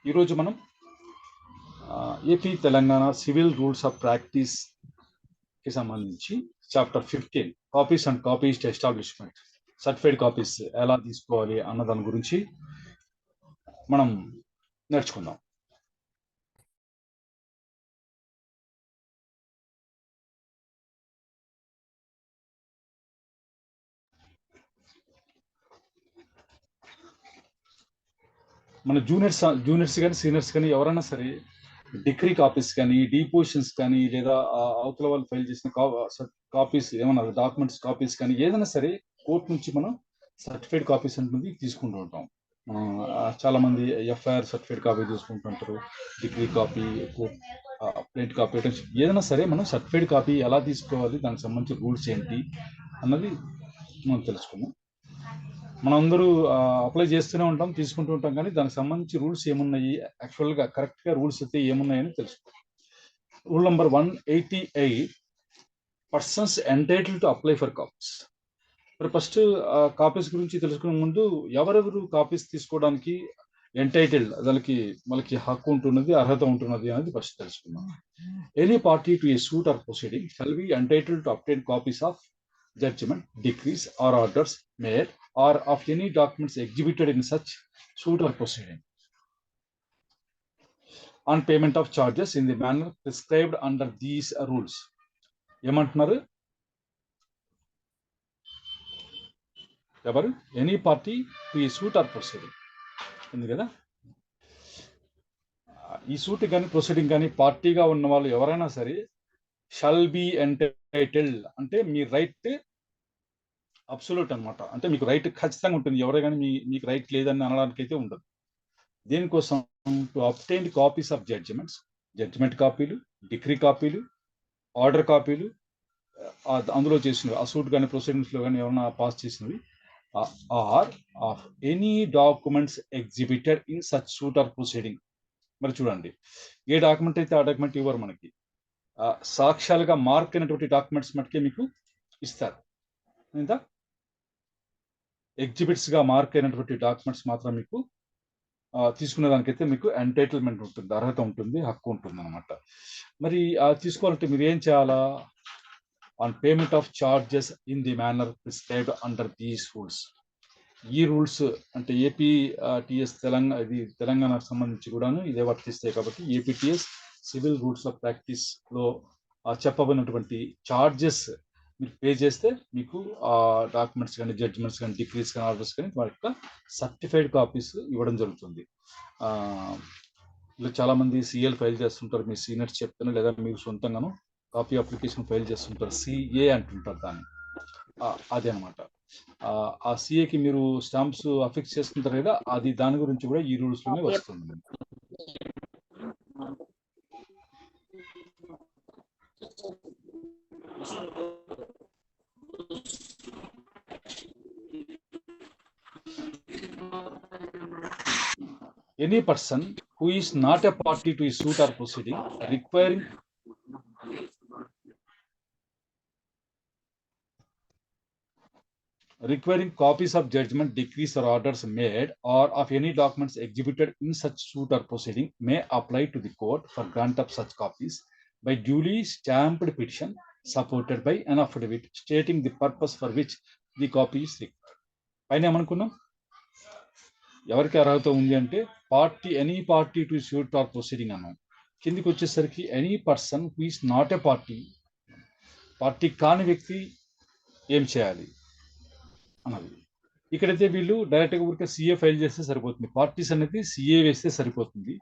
ఈరోజు మనం AP Telangana civil rules of practice కి సంబంధించి chapter 15 copies and copies establishment certified copies ఎలా తీసుకోవాలి అన్న దాని గురించి మనం నేర్చుకుందాం. మన జూనియర్స్ కానీ సీనియర్స్ కానీ ఎవరైనా సరే డిగ్రీ కాపీస్ కానీ డిపోజిషన్స్ కానీ లేదా అవతల వాళ్ళు ఫైల్ చేసిన కాపీస్ ఏమన్నా డాక్యుమెంట్స్ కాపీస్ కానీ ఏదైనా సరే కోర్టు నుంచి మనం సర్టిఫైడ్ కాపీస్ అనేది తీసుకుంటూ ఉంటాం. చాలా మంది ఎఫ్ఐఆర్ సర్టిఫైడ్ కాపీ తీసుకుంటుంటారు, డిగ్రీ కాపీ, ప్రింట్ కాపీ, ఏదైనా సరే మనం సర్టిఫైడ్ కాపీ ఎలా తీసుకోవాలి, దానికి సంబంధించిన రూల్స్ ఏంటి అన్నది మనం తెలుసుకుందాం. మనందరూ అప్లై చేస్తూనే ఉంటాం, తీసుకుంటూ ఉంటాం, కానీ దానికి సంబంధించి రూల్స్ ఏమున్నాయి, యాక్చువల్గా కరెక్ట్గా రూల్స్ అయితే ఏమున్నాయని తెలుసుకో. Rule number 188, persons entitle to apply for copies. మరి ఫస్ట్ కాపీస్ గురించి తెలుసుకునే ముందు ఎవరెవరు కాపీస్ తీసుకోవడానికి ఎంటైటిల్డ్, వాళ్ళకి హక్కు ఉంటున్నది, అర్హత ఉంటున్నది అనేది ఫస్ట్ తెలుసుకుందాం. Any party to a suit or proceeding shall be entitled to obtain copies of judgment, decrees or orders made or of any documents exhibited in such suit or proceeding on payment of charges in the manner prescribed under these rules. ఏమంటున్నారు? ఎవరు? Any party to ఈ suit or proceeding ఉంది కదా. ఈ suit కానీ proceeding కానీ పార్టీగా ఉన్న వాళ్ళు ఎవరైనా సరే షల్ బి ఎంటైటిల్డ్ అంటే మీ రైట్ అబ్సల్యూట్ అనమాట. అంటే మీకు రైట్ ఖచ్చితంగా ఉంటుంది, ఎవరే కానీ మీకు రైట్ లేదని అనడానికి అయితే ఉండదు. దేనికోసం? To obtain copies of judgment కాపీలు, డిగ్రీ కాపీలు, ఆర్డర్ కాపీలు, అందులో చేసినవి ఆ సూట్ కానీ ప్రొసీడింగ్స్లో కానీ ఏమైనా పాస్ చేసినవి, or of any documents exhibited in such suit or proceeding. మరి చూడండి, ఏ డాక్యుమెంట్ అయితే ఆ డాక్యుమెంట్ ఇవ్వరు మనకి, సాక్ష్యాలుగా మార్క్ అయినటువంటి డాక్యుమెంట్స్ మటుకే మీకు ఇస్తారు. ఇంత ఎగ్జిబిట్స్గా మార్క్ అయినటువంటి డాక్యుమెంట్స్ మాత్రం మీకు తీసుకునే దానికైతే మీకు ఎంటైటిల్మెంట్ ఉంటుంది, అర్హత ఉంటుంది, హక్కు ఉంటుంది అనమాట. మరి తీసుకోవాలంటే మీరు ఏం చేయాలా? On payment of charges in the manner prescribed under these rules. ఈ రూల్స్ అంటే ఏపీటీఎస్ తెలంగాణకు సంబంధించి కూడాను ఇదే వర్తిస్తాయి కాబట్టి ఏపీటీఎస్ సివిల్ రూల్స్ ఆఫ్ ప్రాక్టీస్లో చెప్పబడినటువంటి చార్జెస్ మీరు పే చేస్తే మీకు ఆ డాక్యుమెంట్స్ కానీ, జడ్జిమెంట్స్ కానీ, డిగ్రీస్ కానీ, ఆర్డర్స్ కానీ వాటి యొక్క సర్టిఫైడ్ కాపీస్ ఇవ్వడం జరుగుతుంది. ఇలా చాలామంది సిఏలు ఫైల్ చేస్తుంటారు, మీ సీనియర్స్ చెప్తాను, లేదా మీరు సొంతంగాను కాపీ అప్లికేషన్ ఫైల్ చేస్తుంటారు, సిఏ అంటుంటారు దాన్ని. అదే అనమాట. ఆ సిఏకి మీరు స్టాంప్స్ అఫిక్స్ చేసుకుంటారు కదా, అది దాని గురించి కూడా ఈ రూల్స్లోనే వస్తుంది. Any person who is not a party to a suit or proceeding requiring copies of judgment, decrees or orders made or of any documents exhibited in such suit or proceeding may apply to the court for grant of such copies by duly stamped petition supported by an affidavit stating the purpose for which the copy is required. పైన ఏమనుకున్నాం? ఎవరికి అర్హత ఉంది అంటే any party to suit or proceeding అన్నాం. కిందికి వచ్చేసరికి any person who is not a party కాని వ్యక్తి ఏం చేయాలి అన్నది. ఇక్కడైతే వీళ్ళు డైరెక్ట్గా ఊరికే సిఏ ఫైల్ చేస్తే సరిపోతుంది, పార్టీస్ అనేది సిఏ వేస్తే సరిపోతుంది.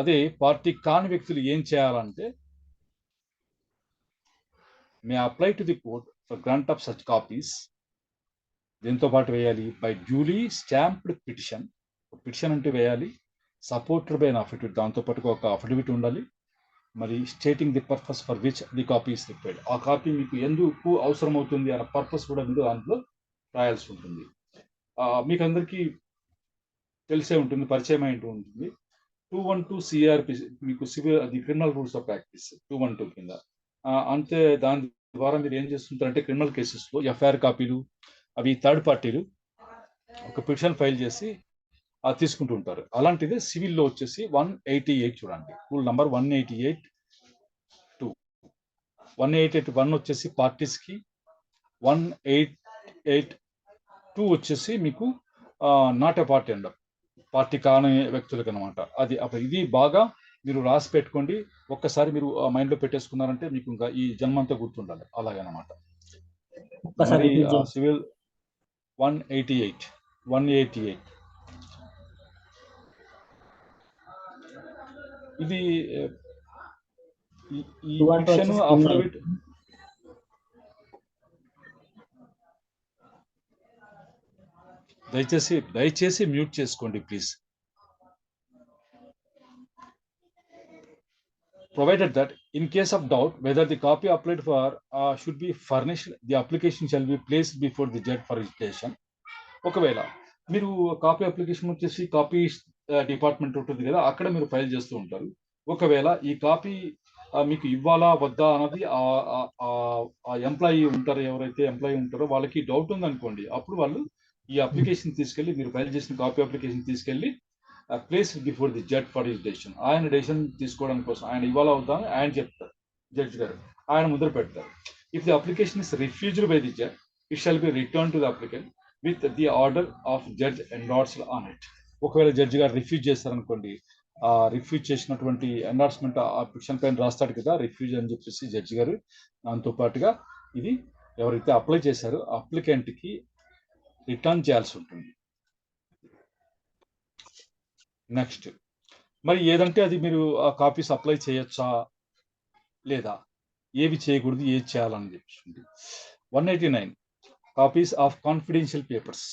అదే పార్టీ కాని వ్యక్తులు ఏం చేయాలంటే మే apply to the court for grant of such copies. దీంతో పాటు వేయాలి బై డ్యూలీ స్టాంప్డ్ పిటిషన్ అంటే వేయాలి, సపోర్టెడ్ బై అన్ అఫిడవిట్, దాంతోపాటు ఒక అఫిడవిట్ ఉండాలి. మరి stating the purpose for which the copy is required, ఆ కాపీ మీకు ఎందుకు అవసరం అవుతుంది అన్న పర్పస్ కూడా మీరు దాంట్లో రాయాల్సి ఉంటుంది. మీకు అందరికీ తెలిసే ఉంటుంది, పరిచయం అయి ఉంటుంది 212 సిఆర్పి, మీకు సివిల్ అది క్రిమినల్ రూల్స్ ఆఫ్ ప్రాక్టీస్ 212 కింద. అంతే, దాని ద్వారా మీరు ఏం చేస్తుంటారంటే క్రిమినల్ కేసెస్లో ఎఫ్ఐఆర్ కాపీలు అవి థర్డ్ పార్టీలు ఒక పిటిషన్ ఫైల్ చేసి తీసుకుంటూ ఉంటారు. అలాంటిది సివిల్లో వచ్చేసి 188 చూడండి, రూల్ నంబర్ 188 2. 188(1) వచ్చేసి పార్టీస్కి, 188(2) వచ్చేసి మీకు not a party and party కాని వ్యక్తులకు అనమాట. అది ఇది బాగా మీరు రాసి పెట్టుకోండి. ఒక్కసారి మీరు మైండ్లో పెట్టేసుకున్నారంటే మీకు ఇంకా ఈ జన్మంతా గుర్తుండాలి అలాగనమాట. మరి సివిల్ 188 ఇది ఈ పిటిషన్ అఫిడవిట్ దయచేసి మ్యూట్ చేసుకోండి please. Provided that in case of doubt whether the copy applied for should be furnished, the application shall be placed before the judge for registration. ఒకవేళ మీరు కాపీ అప్లికేషన్ వచ్చేసి copy department ఉంటుంది కదా, అక్కడ మీరు file చేస్తూ ఉంటారు. ఒకవేళ ఈ కాపీ మీకు ఇవ్వాలా వద్దా అన్నది ఆ ఎంప్లాయీ ఉంటారు, ఎవరైతే ఎంప్లాయీ ఉంటారో వాళ్ళకి డౌట్ ఉందనుకోండి, అప్పుడు వాళ్ళు ఈ అప్లికేషన్ తీసుకెళ్ళి, మీరు ఫైల్ చేసిన కాపీ అప్లికేషన్ తీసుకెళ్ళి place before the judge for his decision. ఆయన డెసిషన్ తీసుకోవడానికి కోసం ఆయన ఇవ్వాలా వద్దా అని ఆయన చెప్తారు, జడ్జ్ గారు ఆయన ముద్ర పెడతారు. If the application is refused by the judge, it shall be return to the applicant with the order of judge endorsed on it. ఒకవేళ జడ్జి గారు రిఫ్యూజ్ చేస్తారనుకోండి, రిఫ్యూజ్ చేసినటువంటి ఎండార్స్మెంట్ ఆ పిటిషన్ పైన రాస్తాడు కదా, రిఫ్యూజ్ అని చెప్పేసి జడ్జి గారు. దాంతో పాటుగా ఇది ఎవరైతే అప్లై చేశారో అప్లికెంట్కి రిటర్న్ చేయాల్సి ఉంటుంది. నెక్స్ట్, మరి ఏదంటే అది మీరు ఆ కాపీస్ అప్లై చేయొచ్చా లేదా, ఏవి చేయకూడదు, ఏది చేయాలని చెప్పి 189 కాపీస్ ఆఫ్ కాన్ఫిడెన్షియల్ పేపర్స్.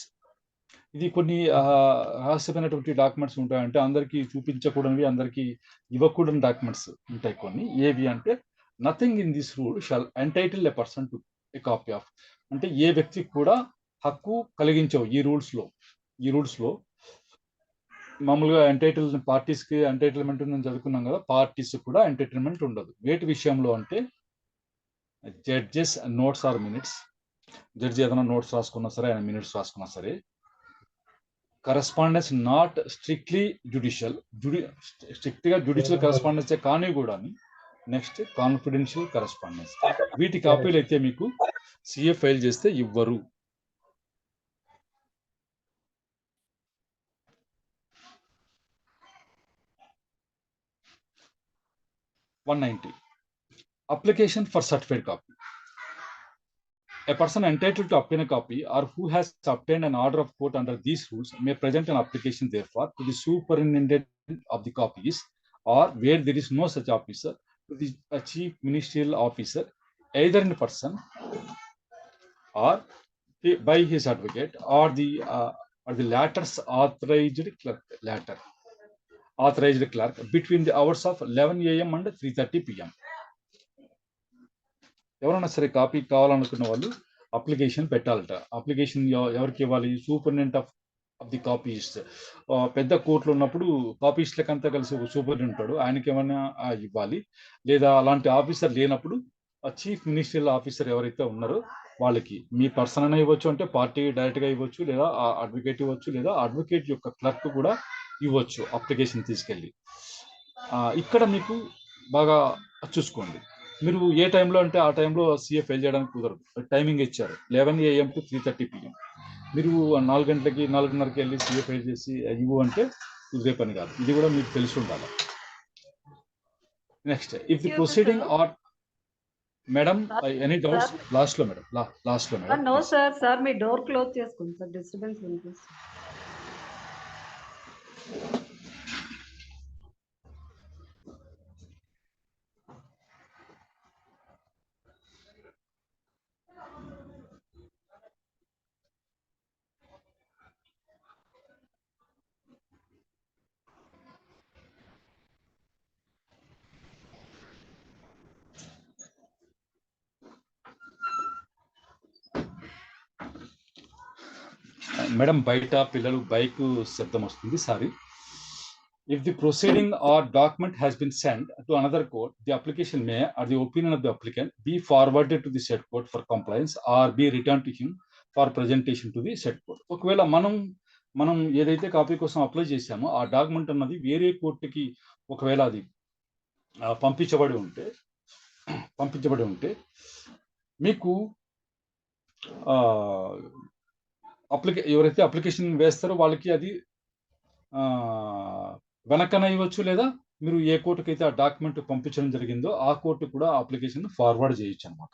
ఇది కొన్ని రహస్యమైనటువంటి డాక్యుమెంట్స్ ఉంటాయంటే అందరికీ చూపించకూడనివి, అందరికీ ఇవ్వకూడని డాక్యుమెంట్స్ ఉంటాయి కొన్ని. ఏవి అంటే nothing in this rule shall entitle a person to a copy of, అంటే ఏ వ్యక్తికి కూడా హక్కు కలిగించవు ఈ రూల్స్లో. మామూలుగా పార్టీస్కి ఎంటైటిల్మెంట్ ఉందని చదువుకున్నాం కదా, పార్టీస్ కూడా ఎంటైటిల్మెంట్ ఉండదు. వేటి విషయంలో అంటే judges notes or minutes, judge ఏదైనా నోట్స్ రాసుకున్నా సరే, ఆయన మినిట్స్ రాసుకున్నా సరే. కరెస్పాండెన్స్ నాట్ స్ట్రిక్ట్లీ స్ట్రిక్ట్గా జ్యుడిషియల్ కరెస్పాండెన్స్ కానీ కూడా. Next, confidential correspondence. వీటి కాపీలు అయితే మీకు సిఏ ఫైల్ చేస్తే ఇవ్వరు. 190 application for certified copy. A person entitled to obtain a copy or who has obtained an order of court under these rules may present an application therefore to the superintendent of the copies, or where there is no such officer, to the chief ministerial officer, either in person or by his advocate or the latter's authorized clerk between the hours of 11 AM and 3:30 PM. ఎవరైనా సరే copy కావాలనుకున్న వాళ్ళు application పెట్టాలట. Application ఎవరికి ఇవ్వాలి? Superintendent of the copies. పెద్ద కోర్టులో ఉన్నప్పుడు కాపీస్లకంతా కలిసి ఒక సూపరింటెండెంట్ ఉంటాడు, ఆయనకి ఏమైనా ఇవ్వాలి. లేదా అలాంటి ఆఫీసర్ లేనప్పుడు చీఫ్ మినిస్ట్రియల్ ఆఫీసర్ ఎవరైతే ఉన్నారో వాళ్ళకి, మీ పర్సన్ అయినా ఇవ్వచ్చు, అంటే పార్టీ డైరెక్ట్గా ఇవ్వచ్చు, లేదా అడ్వకేట్ ఇవ్వచ్చు, లేదా అడ్వకేట్ యొక్క క్లర్క్ కూడా ఇవ్వచ్చు అప్లికేషన్ తీసుకెళ్ళి. ఇక్కడ మీకు బాగా చూసుకోండి, మీరు ఏ టైంలో అంటే ఆ టైంలో సిఏ ఫైల్ చేయడానికి కుదరదు. టైమింగ్ ఇచ్చారు 11 AM to 3:30 PM. మీరు 4 గంటలకి 4:30కి వెళ్ళి సిఏ ఫైల్ చేసి ఇవ్వు అంటే కుదిరే పని కాదు. ఇది కూడా మీకు తెలిసి ఉండాలి. Next, if the proceeding or madam any doubts? Last లో మేడం. నో సార్ మీ డోర్ క్లోజ్ చేసుకోండి సార్, డిస్టర్బెన్స్ వినిపిస్తుంది. మేడం బయట పిల్లలు బైక్ శబ్దం వస్తుంది, sorry. If the proceeding or document has been sent to another court, the application may, or the opinion of the applicant, be forwarded to the said court for compliance or be returned to him for presentation to the said court. ఒకవేళ మనం మనం ఏదైతే copy కోసం apply చేశామో ఆ document అన్నది వేరే కోర్టుకి ఒకవేళ అది పంపించబడి ఉంటే మీకు ఎవరైతే అప్లికేషన్ వేస్తారో వాళ్ళకి అది వెనక్కన ఇవ్వచ్చు, లేదా మీరు ఏ కోర్టుకి అయితే ఆ డాక్యుమెంట్ పంపించడం జరిగిందో ఆ కోర్టు కూడా అప్లికేషన్ ఫార్వర్డ్ చేయొచ్చు అనమాట.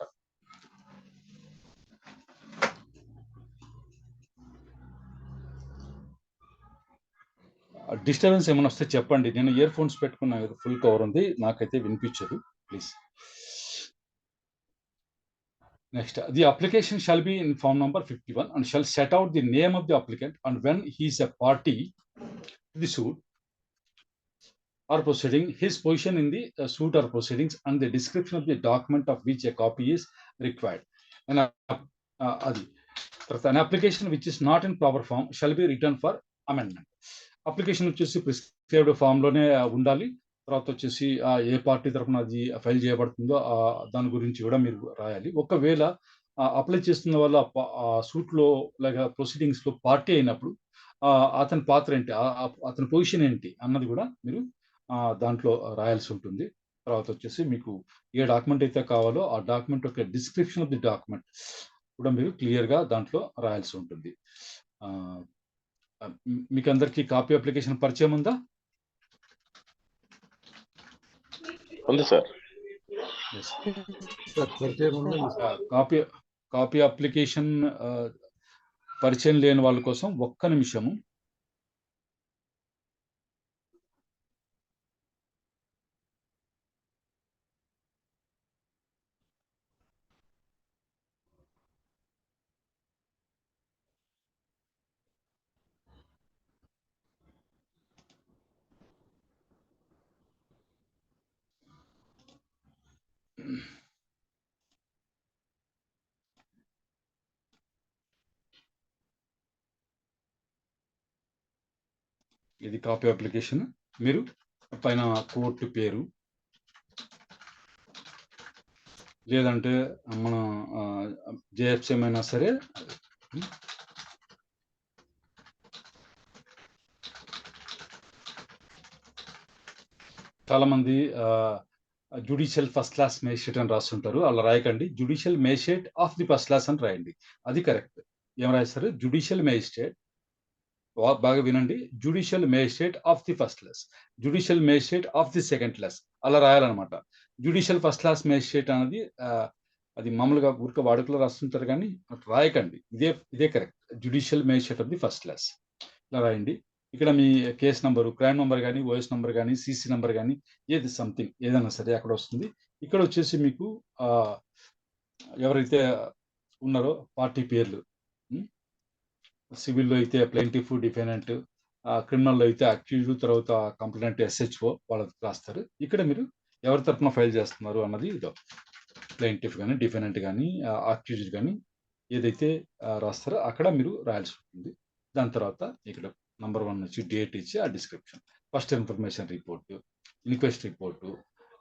డిస్టర్బెన్స్ ఏమైనా వస్తే చెప్పండి. నేను ఇయర్ ఫోన్స్ పెట్టుకున్నా కదా, ఫుల్ కవర్ ఉంది, నాకైతే వినిపించదు, please. Next, the application shall be in form number 51 and shall set out the name of the applicant and when he is a party to the suit or proceeding, his position in the suit or proceedings and the description of the document of which a copy is required. And an application which is not in proper form shall be written for amendment. Application వచ్చేసి prescribed ఫామ్లోనే ఉండాలి. తర్వాత వచ్చేసి ఏ party తరఫున అది file చేయబడుతుందో దాని గురించి కూడా మీరు రాయాలి. ఒకవేళ అప్లై చేస్తున్న వాళ్ళ సూట్లో లేక ప్రొసీడింగ్స్లో పార్టీ అయినప్పుడు అతని పాత్ర ఏంటి, అతని పొజిషన్ ఏంటి అన్నది కూడా మీరు దాంట్లో రాయాల్సి ఉంటుంది. తర్వాత వచ్చేసి మీకు ఏ డాక్యుమెంట్ అయితే కావాలో ఆ డాక్యుమెంట్ యొక్క డిస్క్రిప్షన్ ఆఫ్ ది డాక్యుమెంట్ కూడా మీరు క్లియర్గా దాంట్లో రాయాల్సి ఉంటుంది. మీకు అందరికీ కాపీ అప్లికేషన్ పరిచయం ఉందా? ఉంది సార్. కాపీ అప్లికేషన్ పరిచయం లేని వాళ్ళ కోసం ఒక్క నిమిషము. ఇది కాపీ అప్లికేషన్. మీరు పైన కోర్టు పేరు, లేదంటే మన జేఎఫ్ఎం అయినా సరే, చాలా మంది జుడిషియల్ ఫస్ట్ క్లాస్ మేజిస్ట్రేట్ అని రాస్తుంటారు. అలా రాయకండి, judicial magistrate of the first class అని రాయండి, అది కరెక్ట్. ఏం రాస్తారు? జుడిషియల్ మేజిస్ట్రేట్, బాగా వినండి, judicial magistrate of the first class, judicial magistrate of the second class, అలా రాయాలన్నమాట. జుడిషియల్ ఫస్ట్ క్లాస్ మేజిస్ట్రేట్ అనేది అది మామూలుగా ఊరిక వాడుకలో రాస్తుంటారు, కానీ రాయకండి, ఇదే correct. Judicial magistrate of the first class ఇలా రాయండి. ఇక్కడ మీ కేసు నంబరు, క్రైమ్ నంబర్ కానీ, ఓఎస్ నంబర్ కానీ, సిసి నంబర్ కానీ, ఏది సంథింగ్ ఏదైనా సరే అక్కడ వస్తుంది. ఇక్కడ వచ్చేసి మీకు ఎవరైతే ఉన్నారో పార్టీ పేర్లు, సివిల్లో అయితే ప్లెయింటిఫ్, డిఫెండెంట్, క్రిమినల్లో అయితే అక్యూజ్డ్, తర్వాత కంప్లైంట్ ఎస్హెచ్ఓ వాళ్ళకి రాస్తారు. ఇక్కడ మీరు ఎవరి తరఫున ఫైల్ చేస్తున్నారు అన్నది ఇదో ప్లెయింటిఫ్ కానీ, డిఫెండెంట్ కానీ, అక్యూజ్డ్ కానీ ఏదైతే రాస్తారో అక్కడ మీరు రాయాల్సి ఉంటుంది. దాని తర్వాత ఇక్కడ నంబర్ 1 వచ్చి డేట్ ఇచ్చి ఆ description, first information report, inquest report,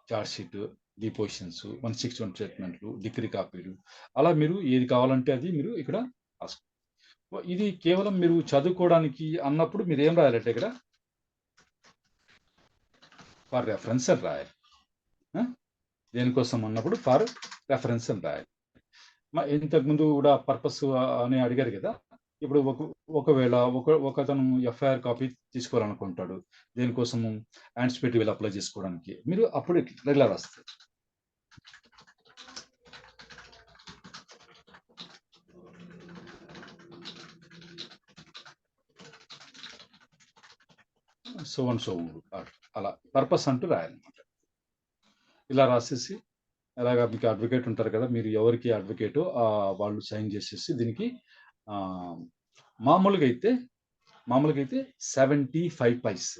charge sheet, depositions, 161 స్టేట్మెంట్లు, డిగ్రీ కాపీలు, అలా మీరు ఏది కావాలంటే అది మీరు ఇక్కడ రాసుకోండి. ఇది కేవలం మీరు చదువుకోవడానికి అన్నప్పుడు మీరు ఏం రాయాలంటే ఇక్కడ ఫర్ రెఫరెన్స్ అని రాయాలి. దేనికోసం అన్నప్పుడు ఫర్ రెఫరెన్స్ అని రాయాలి. ఇంతకుముందు కూడా పర్పస్ అని అడిగారు కదా. ఇప్పుడు ఒకవేళ ఒకతను ఎఫ్ఐఆర్ కాపీ తీసుకోవాలనుకుంటాడు, దేనికోసము యాంటిసిపేటరీ బిల్ అప్లై చేసుకోవడానికి, మీరు అప్పుడు ఇలా రాస్తారు. సో అండ్ సో అలా పర్పస్ అంటూ రాయాలన్నమాట. ఇలా రాసేసి అలాగా మీకు అడ్వకేట్ ఉంటారు కదా, మీరు ఎవరికి అడ్వకేటో వాళ్ళు సైన్ చేసేసి దీనికి మామూలుగా అయితే 75 పైస్,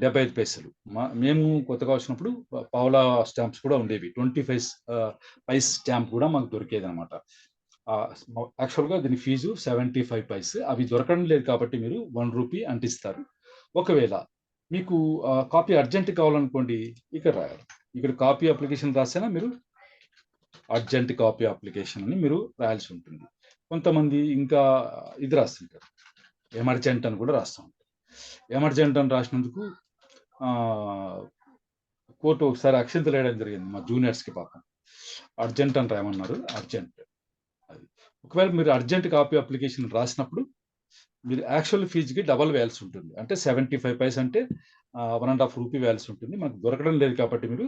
75 పైసలు. మేము కొత్తగా వచ్చినప్పుడు పావులా స్టాంప్స్ కూడా ఉండేవి, 25 పైస్ స్టాంప్ కూడా మాకు దొరికేది అనమాట. యాక్చువల్గా దీని ఫీజు 75 పైస్. అవి దొరకడం లేదు కాబట్టి మీరు 1 రూపీ అంటిస్తారు. ఒకవేళ మీకు కాపీ అర్జెంట్ కావాలనుకోండి, ఇక్కడ రాయాలి. ఇక్కడ కాపీ అప్లికేషన్ రాసినా మీరు అర్జెంట్ కాపీ అప్లికేషన్ అని మీరు రాయాల్సి ఉంటుంది. కొంతమంది ఇంకా ఇది రాస్తుంటారు, ఎమర్జెంట్ అని కూడా రాస్తాం. ఎమర్జెంట్ అని రాసినందుకు కోర్టు ఒకసారి అక్షింతలు వేయడం జరిగింది మా జూనియర్స్కి. పాపం అర్జెంట్ అని రాయమన్నారు. అర్జెంట్ అది. ఒకవేళ మీరు అర్జెంట్ కాపీ అప్లికేషన్ రాసినప్పుడు మీరు యాక్చువల్ ఫీజుకి డబల్ వేయాల్సి ఉంటుంది. అంటే 75 పైస్ అంటే 1.5 రూపీ వేయాల్సి ఉంటుంది. మనకు దొరకడం లేదు కాబట్టి మీరు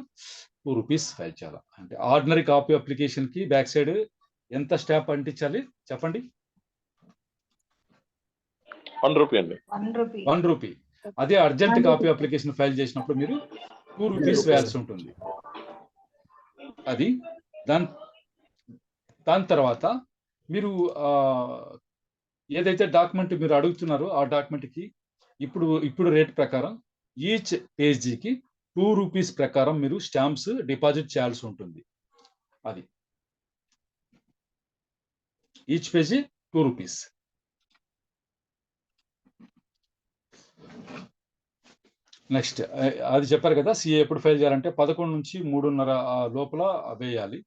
2 రూపీస్ ఫైల్ చేయాలి. అంటే ఆర్డినరీ కాపీ అప్లికేషన్కి బ్యాక్ సైడ్ ఎంత స్టాంప్ అంటించాలి చెప్పండి? 1 రూపీ అండి. 1 రూపీ. అదే అర్జెంట్ కాపీ అప్లికేషన్ ఫైల్ చేసినప్పుడు మీరు 2 రూపీస్ వేయాల్సి ఉంటుంది. అది దాని తర్వాత మీరు ఏదైతే డాక్యుమెంట్ మీరు అడుగుతున్నారో ఆ డాక్యుమెంట్కి ఇప్పుడు రేట్ ప్రకారం ఈచ్ పేజీకి 2 రూపీస్ ప్రకారం మీరు స్టాంప్స్ డిపాజిట్ చేయాల్సి ఉంటుంది. అది ఈచ్ పేజీ 2 రూపీస్. నెక్స్ట్ అది చెప్పారు కదా, సిఏ ఎప్పుడు ఫైల్ చేయాలంటే 11 నుంచి 3:30 లోపల వేయాలి.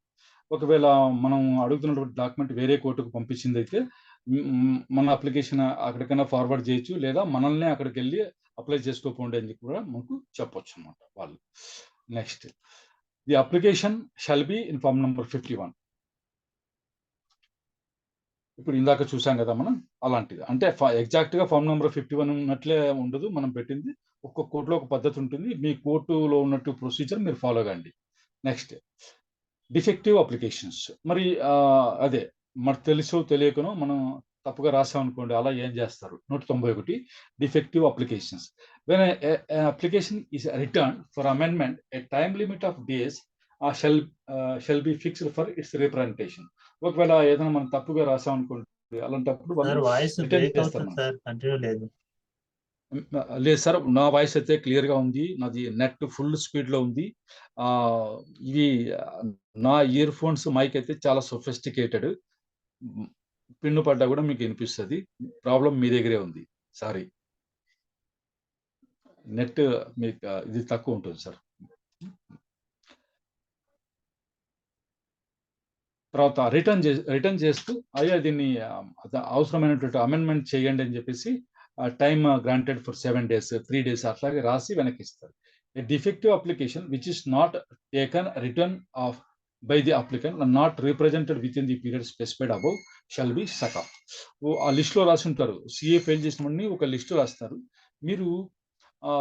ఒకవేళ మనం అడుగుతున్నటువంటి డాక్యుమెంట్ వేరే కోర్టుకు పంపించింది అయితే మన అప్లికేషన్ అక్కడికైనా ఫార్వర్డ్ చేయొచ్చు, లేదా మనల్ని అక్కడికి వెళ్ళి అప్లై చేసుకోకండి అని కూడా మనకు చెప్పొచ్చు అన్నమాట వాళ్ళు. Next, the application shall be in form number 51. ఇప్పుడు ఇందాక చూసాం కదా మనం, అలాంటిది. అంటే ఎగ్జాక్ట్గా ఫార్మ్ నెంబర్ 51 ఉన్నట్లే ఉండదు మనం పెట్టింది. ఒక్కొక్క కోర్టులో ఒక పద్ధతి ఉంటుంది. మీ కోర్టులో ఉన్నట్టు ప్రొసీజర్ మీరు ఫాలో కండి. Next, defective applications. మరి అదే మరి తెలుసో తెలియకనో మనం తప్పుగా రాసాం అనుకోండి, అలా ఏం చేస్తారు? 191 defective applications. When application is return for amendment A time limit of days shall be fixed for it's representation. ఒకవేళ ఏదైనా మనం తప్పుగా రాసాం అనుకోండి, అలాంటప్పుడు రిటర్న్ చేస్తారు. లేదు సార్, నా వాయిస్ అయితే క్లియర్గా ఉంది. నాది నెట్ ఫుల్ స్పీడ్లో ఉంది. ఇవి నా ఇయర్ ఫోన్స్ మైక్ అయితే చాలా సొఫిస్టికేటెడ్. పిన్ను పడ్డా కూడా మీకు వినిపిస్తుంది. ప్రాబ్లం మీ దగ్గరే ఉంది. సారీ, నెట్ మీకు ఇది తక్కువ ఉంటుంది సార్. తర్వాత రిటర్న్ చేస్తూ అయ్యా దీన్ని అవసరమైనటువంటి అమెండ్మెంట్ చేయండి అని చెప్పేసి time granted for 7 days 3 days అట్లాగే రాసి వెనక్కి ఇస్తారు. A defective application which is not taken return of by the applicant and not represented within the period specified above shall be struck off. ఆ లిస్ట్లో రాసి ఉంటారు. సిఏ ఫెయిల్ చేసినవన్నీ ఒక లిస్టు రాస్తారు. మీరు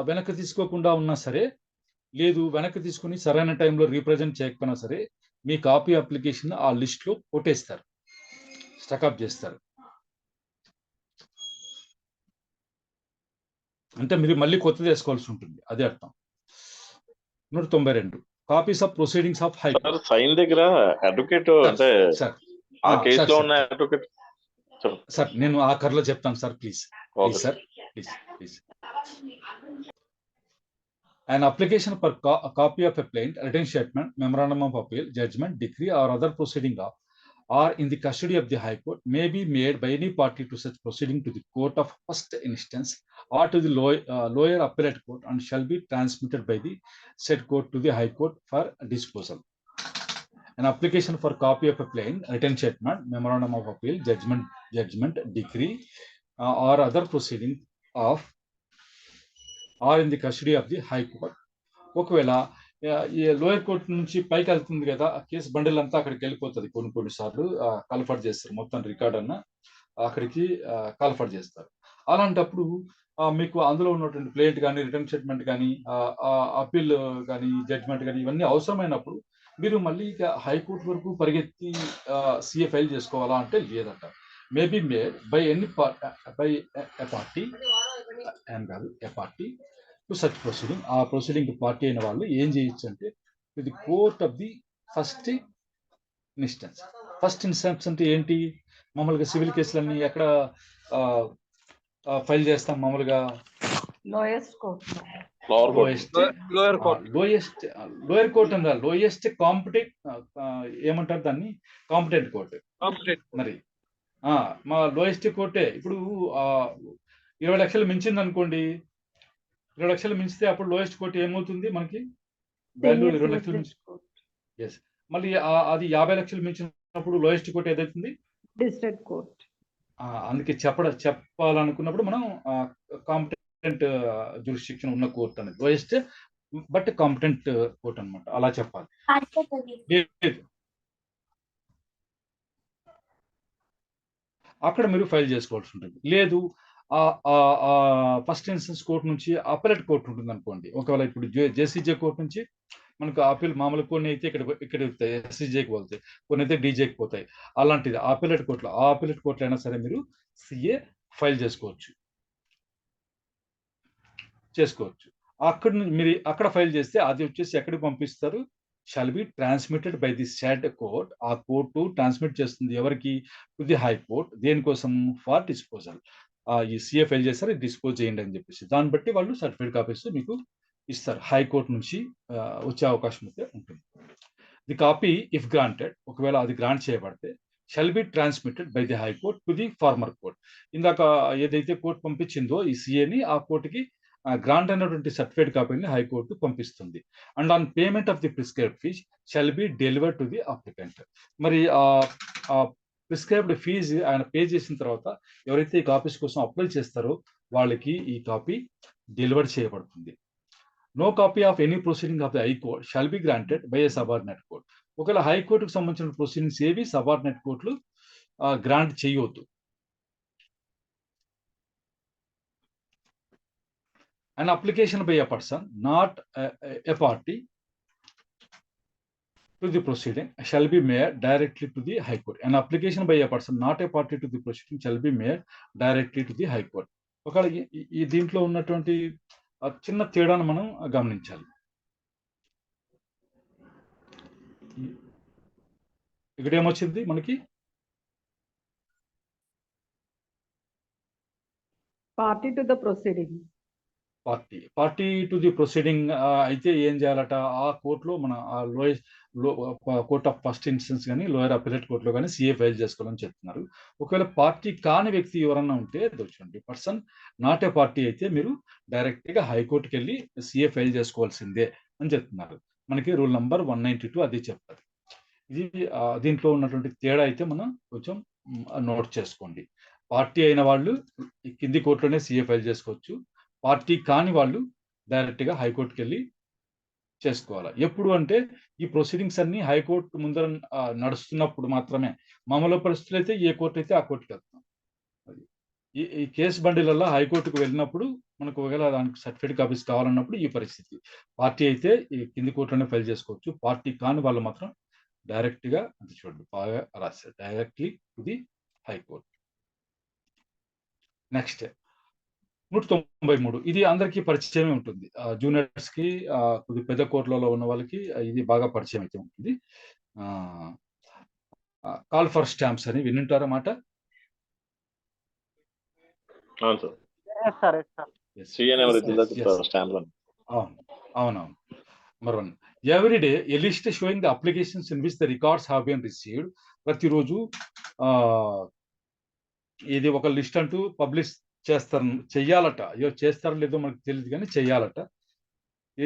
వెనక్కి తీసుకోకుండా ఉన్నా సరే, లేదు వెనక్కి తీసుకుని సరైన టైంలో రీప్రజెంట్ చేయకపోయినా సరే, మీ కాపీ అప్లికేషన్ ఆ లిస్ట్లో కొట్టేస్తారు, స్టకప్ చేస్తారు. అంటే మీరు మళ్ళీ కొత్తది వేసుకోవాల్సి ఉంటుంది, అదే అర్థం. 192 copies of proceedings of high court. Sign దగ్గర అడ్వకేట్ అంటే ఆ కేసులో ఉన్న అడ్వకేట్ సార్, నేను ఆఖరిలో చెప్తాను sir, please sir, please. An application for a copy of a plaint, written statement, memorandum of appeal, judgment, decree, or other proceeding of, or in the custody of the High Court, may be made by any party to such proceeding to the court of first instance or to the lower appellate court, and shall be transmitted by the said court to the High Court for disposal. An application for copy of a plaint, written statement, memorandum of appeal, judgment, decree, or other proceeding of, or in the custody of the high court. ఒకవేళ ఈ lower court నుంచి పైకి వెళ్తుంది కదా, ఆ case bundle అంతా అక్కడికి వెళ్ళిపోతుంది. కొన్ని సార్లు కాల్ఫర్ చేస్తారు, మొత్తం రికార్డ్ అన్న అక్కడికి కాల్ఫర్ చేస్తారు. అలాంటప్పుడు మీకు అందులో ఉన్నటువంటి ప్లేట్ కానీ, రిటర్న్ స్టేట్మెంట్ కానీ, అప్పీల్ కానీ, జడ్జ్మెంట్ కానీ, ఇవన్నీ అవసరమైనప్పుడు మీరు మళ్ళీ హైకోర్టు వరకు పరిగెత్తి సిఏ ఫైల్ చేసుకోవాలా అంటే లేదంట. Maybe made by any by a party to such proceeding. ఆ ప్రొసీడింగ్ పార్టీ అయిన వాళ్ళు ఏం చేయొచ్చు అంటే, ఇది court of the first instance. First instance అంటే ఏంటి? మామూలుగా సివిల్ కేసులన్నీ ఎక్కడ ఫైల్ చేస్తాం? మామూలుగా లోయర్ కోర్ట్ అందా, లోయెస్ట్ కాంపిటెంట్ ఏమంటారు దాన్ని? Competent court. మరి మా లోయెస్ట్ కోర్టే. ఇప్పుడు 20 లక్షలు మించింది అనుకోండి, 20 లక్షలు మించితే అప్పుడు లోయెస్ట్ కోర్టు ఏమవుతుంది? మనకి వాల్యూ 20 లక్షలు మించి. మళ్ళీ అది 50 లక్షలు మించినప్పుడు లోయెస్ట్ కోర్టు ఏదైతుంది? District court. అందుకే చెప్పాలనుకున్నప్పుడు మనం కాంపిటెంట్ జ్యూరిస్డిక్షన్ ఉన్న కోర్ట్ అనేది లోయెస్ట్ బట్ కాంపిటెంట్ కోర్ట్ అనమాట, అలా చెప్పాలి. లేదు, అక్కడ మీరు ఫైల్ చేసుకోవాల్సి ఉంటుంది. లేదు, ఫస్ట్ ఇన్స్టెన్స్ కోర్ట్ నుంచి అప్పలేట్ కోర్ట్ ఉంటుంది అనుకోండి. ఒకవేళ ఇప్పుడు జేసీజే కోర్ట్ నుంచి మనకు అప్పీల్ మామూలు కొన్ని అయితే ఇక్కడ ఎస్సీజేకి పోతాయి, కొన్ని అయితే డీజేకి పోతాయి. అలాంటిది అప్పలేట్ కోర్టులో, ఆ అప్పలేట్ కోర్టులో అయినా సరే మీరు సిఏ ఫైల్ చేసుకోవచ్చు. అక్కడ మీరు అక్కడ ఫైల్ చేస్తే అది వచ్చేసి ఎక్కడికి పంపిస్తారు? Shall be transmitted by the said court. ఆ కోర్టు ట్రాన్స్మిట్ చేస్తుంది ఎవరికి? To the high court. దేనికోసం? For disposal. ఈ సిఏ ఫైల్ చేస్తారు, డిస్పోజ్ చేయండి అని చెప్పేసి దాన్ని బట్టి వాళ్ళు సర్టిఫికేట్ కాపీస్ మీకు ఇస్తారు. హైకోర్టు నుంచి వచ్చే అవకాశం అయితే ఉంటుంది. ది కాపీ ఇఫ్ గ్రాంటెడ్, ఒకవేళ అది గ్రాంట్ చేయబడితే, shall be transmitted by the high court to the former court. ఇందాక ఏదైతే కోర్టు పంపించిందో ఈ సిఏని, ఆ కోర్టుకి గ్రాంట్ అయినటువంటి సర్టిఫికేట్ కాపీని హైకోర్టు పంపిస్తుంది. And on payment of the prescribed fee shall be delivered to the applicant. మరి ఆ ప్రిస్క్రైబ్డ్ ఫీజు ఆయన పే చేసిన తర్వాత ఎవరైతే ఈ కాపీస్ కోసం అప్లై చేస్తారో వాళ్ళకి ఈ కాపీ డెలివర్ చేయబడుతుంది. No copy of any proceeding of the high court shall be granted by a subordinate court. ఒకవేళ హైకోర్టుకు సంబంధించిన ప్రొసీడింగ్స్ ఏవి సబార్డినేట్ కోర్టులు గ్రాంట్ చేయవద్దు. An application by a person not a party to the proceeding shall be made directly to the High Court. An application by a person not a party to the proceeding shall be made directly to the High Court. ఒకవేళ ఈ దీంట్లో ఉన్నటువంటి చిన్న తేడాను మనం గమనించాలి. ఇక్కడ ఏమొచ్చింది మనకి? Party to the proceeding. Party to the proceeding అయితే ఏం చేయాలట? ఆ కోర్టులో మన lowest court of first instance కానీ లోయర్ అపిలేట్ కోర్టులో కానీ సిఏ ఫైల్ చేసుకోవాలని చెప్తున్నారు. ఒకవేళ పార్టీ కాని వ్యక్తి ఎవరన్నా ఉంటే చూడండి, పర్సన్ నాట్ ఏ పార్టీ అయితే మీరు డైరెక్ట్ గా హైకోర్టుకి వెళ్ళి సిఏ ఫైల్ చేసుకోవాల్సిందే అని చెప్తున్నారు. మనకి రూల్ నంబర్ 192 అది చెప్తారు. ఇది దీంట్లో ఉన్నటువంటి తేడా అయితే మనం కొంచెం నోట్ చేసుకోండి. పార్టీ అయిన వాళ్ళు కింది కోర్టులోనే సిఏ ఫైల్ చేసుకోవచ్చు. పార్టీ కాని వాళ్ళు డైరెక్ట్ గా హైకోర్టుకి వెళ్ళి చేసుకోవాలి. ఎప్పుడు అంటే ఈ ప్రొసీడింగ్స్ అన్ని హైకోర్టు ముందర నడుస్తున్నప్పుడు మాత్రమే. మామూలు పరిస్థితులు అయితే ఏ కోర్టు అయితే ఆ కోర్టుకి వెళ్తాం. ఈ కేసు బండిలలో హైకోర్టుకు వెళ్ళినప్పుడు మనకు ఒకవేళ దానికి సర్టిఫికేట్ కాపీస్ కావాలన్నప్పుడు ఈ పరిస్థితి. పార్టీ అయితే ఈ కింది కోర్టులోనే ఫైల్ చేసుకోవచ్చు. పార్టీ కాని వాళ్ళు మాత్రం డైరెక్ట్ గా అది చూడండి బాగా రాశారు, directly to the high court. Next 193 ఇది అందరికీ పరిచయమే ఉంటుంది. జూనియర్స్ కి కొద్ది పెద్ద కోర్టులలో ఉన్న వాళ్ళకి ఇది బాగా పరిచయం అయితే ఉంటుంది. కాల్ ఫర్ స్టాంప్స్ అని వినుంటారన్నమాట. అవునవును. Number 1, every day a list showing the applications in which the records have been received. ప్రతిరోజు ఇది ఒక లిస్ట్ అంటూ పబ్లిష్ చెయ్యాలట. చేస్తారో లేదో మనకు తెలియదు కానీ చెయ్యాలట.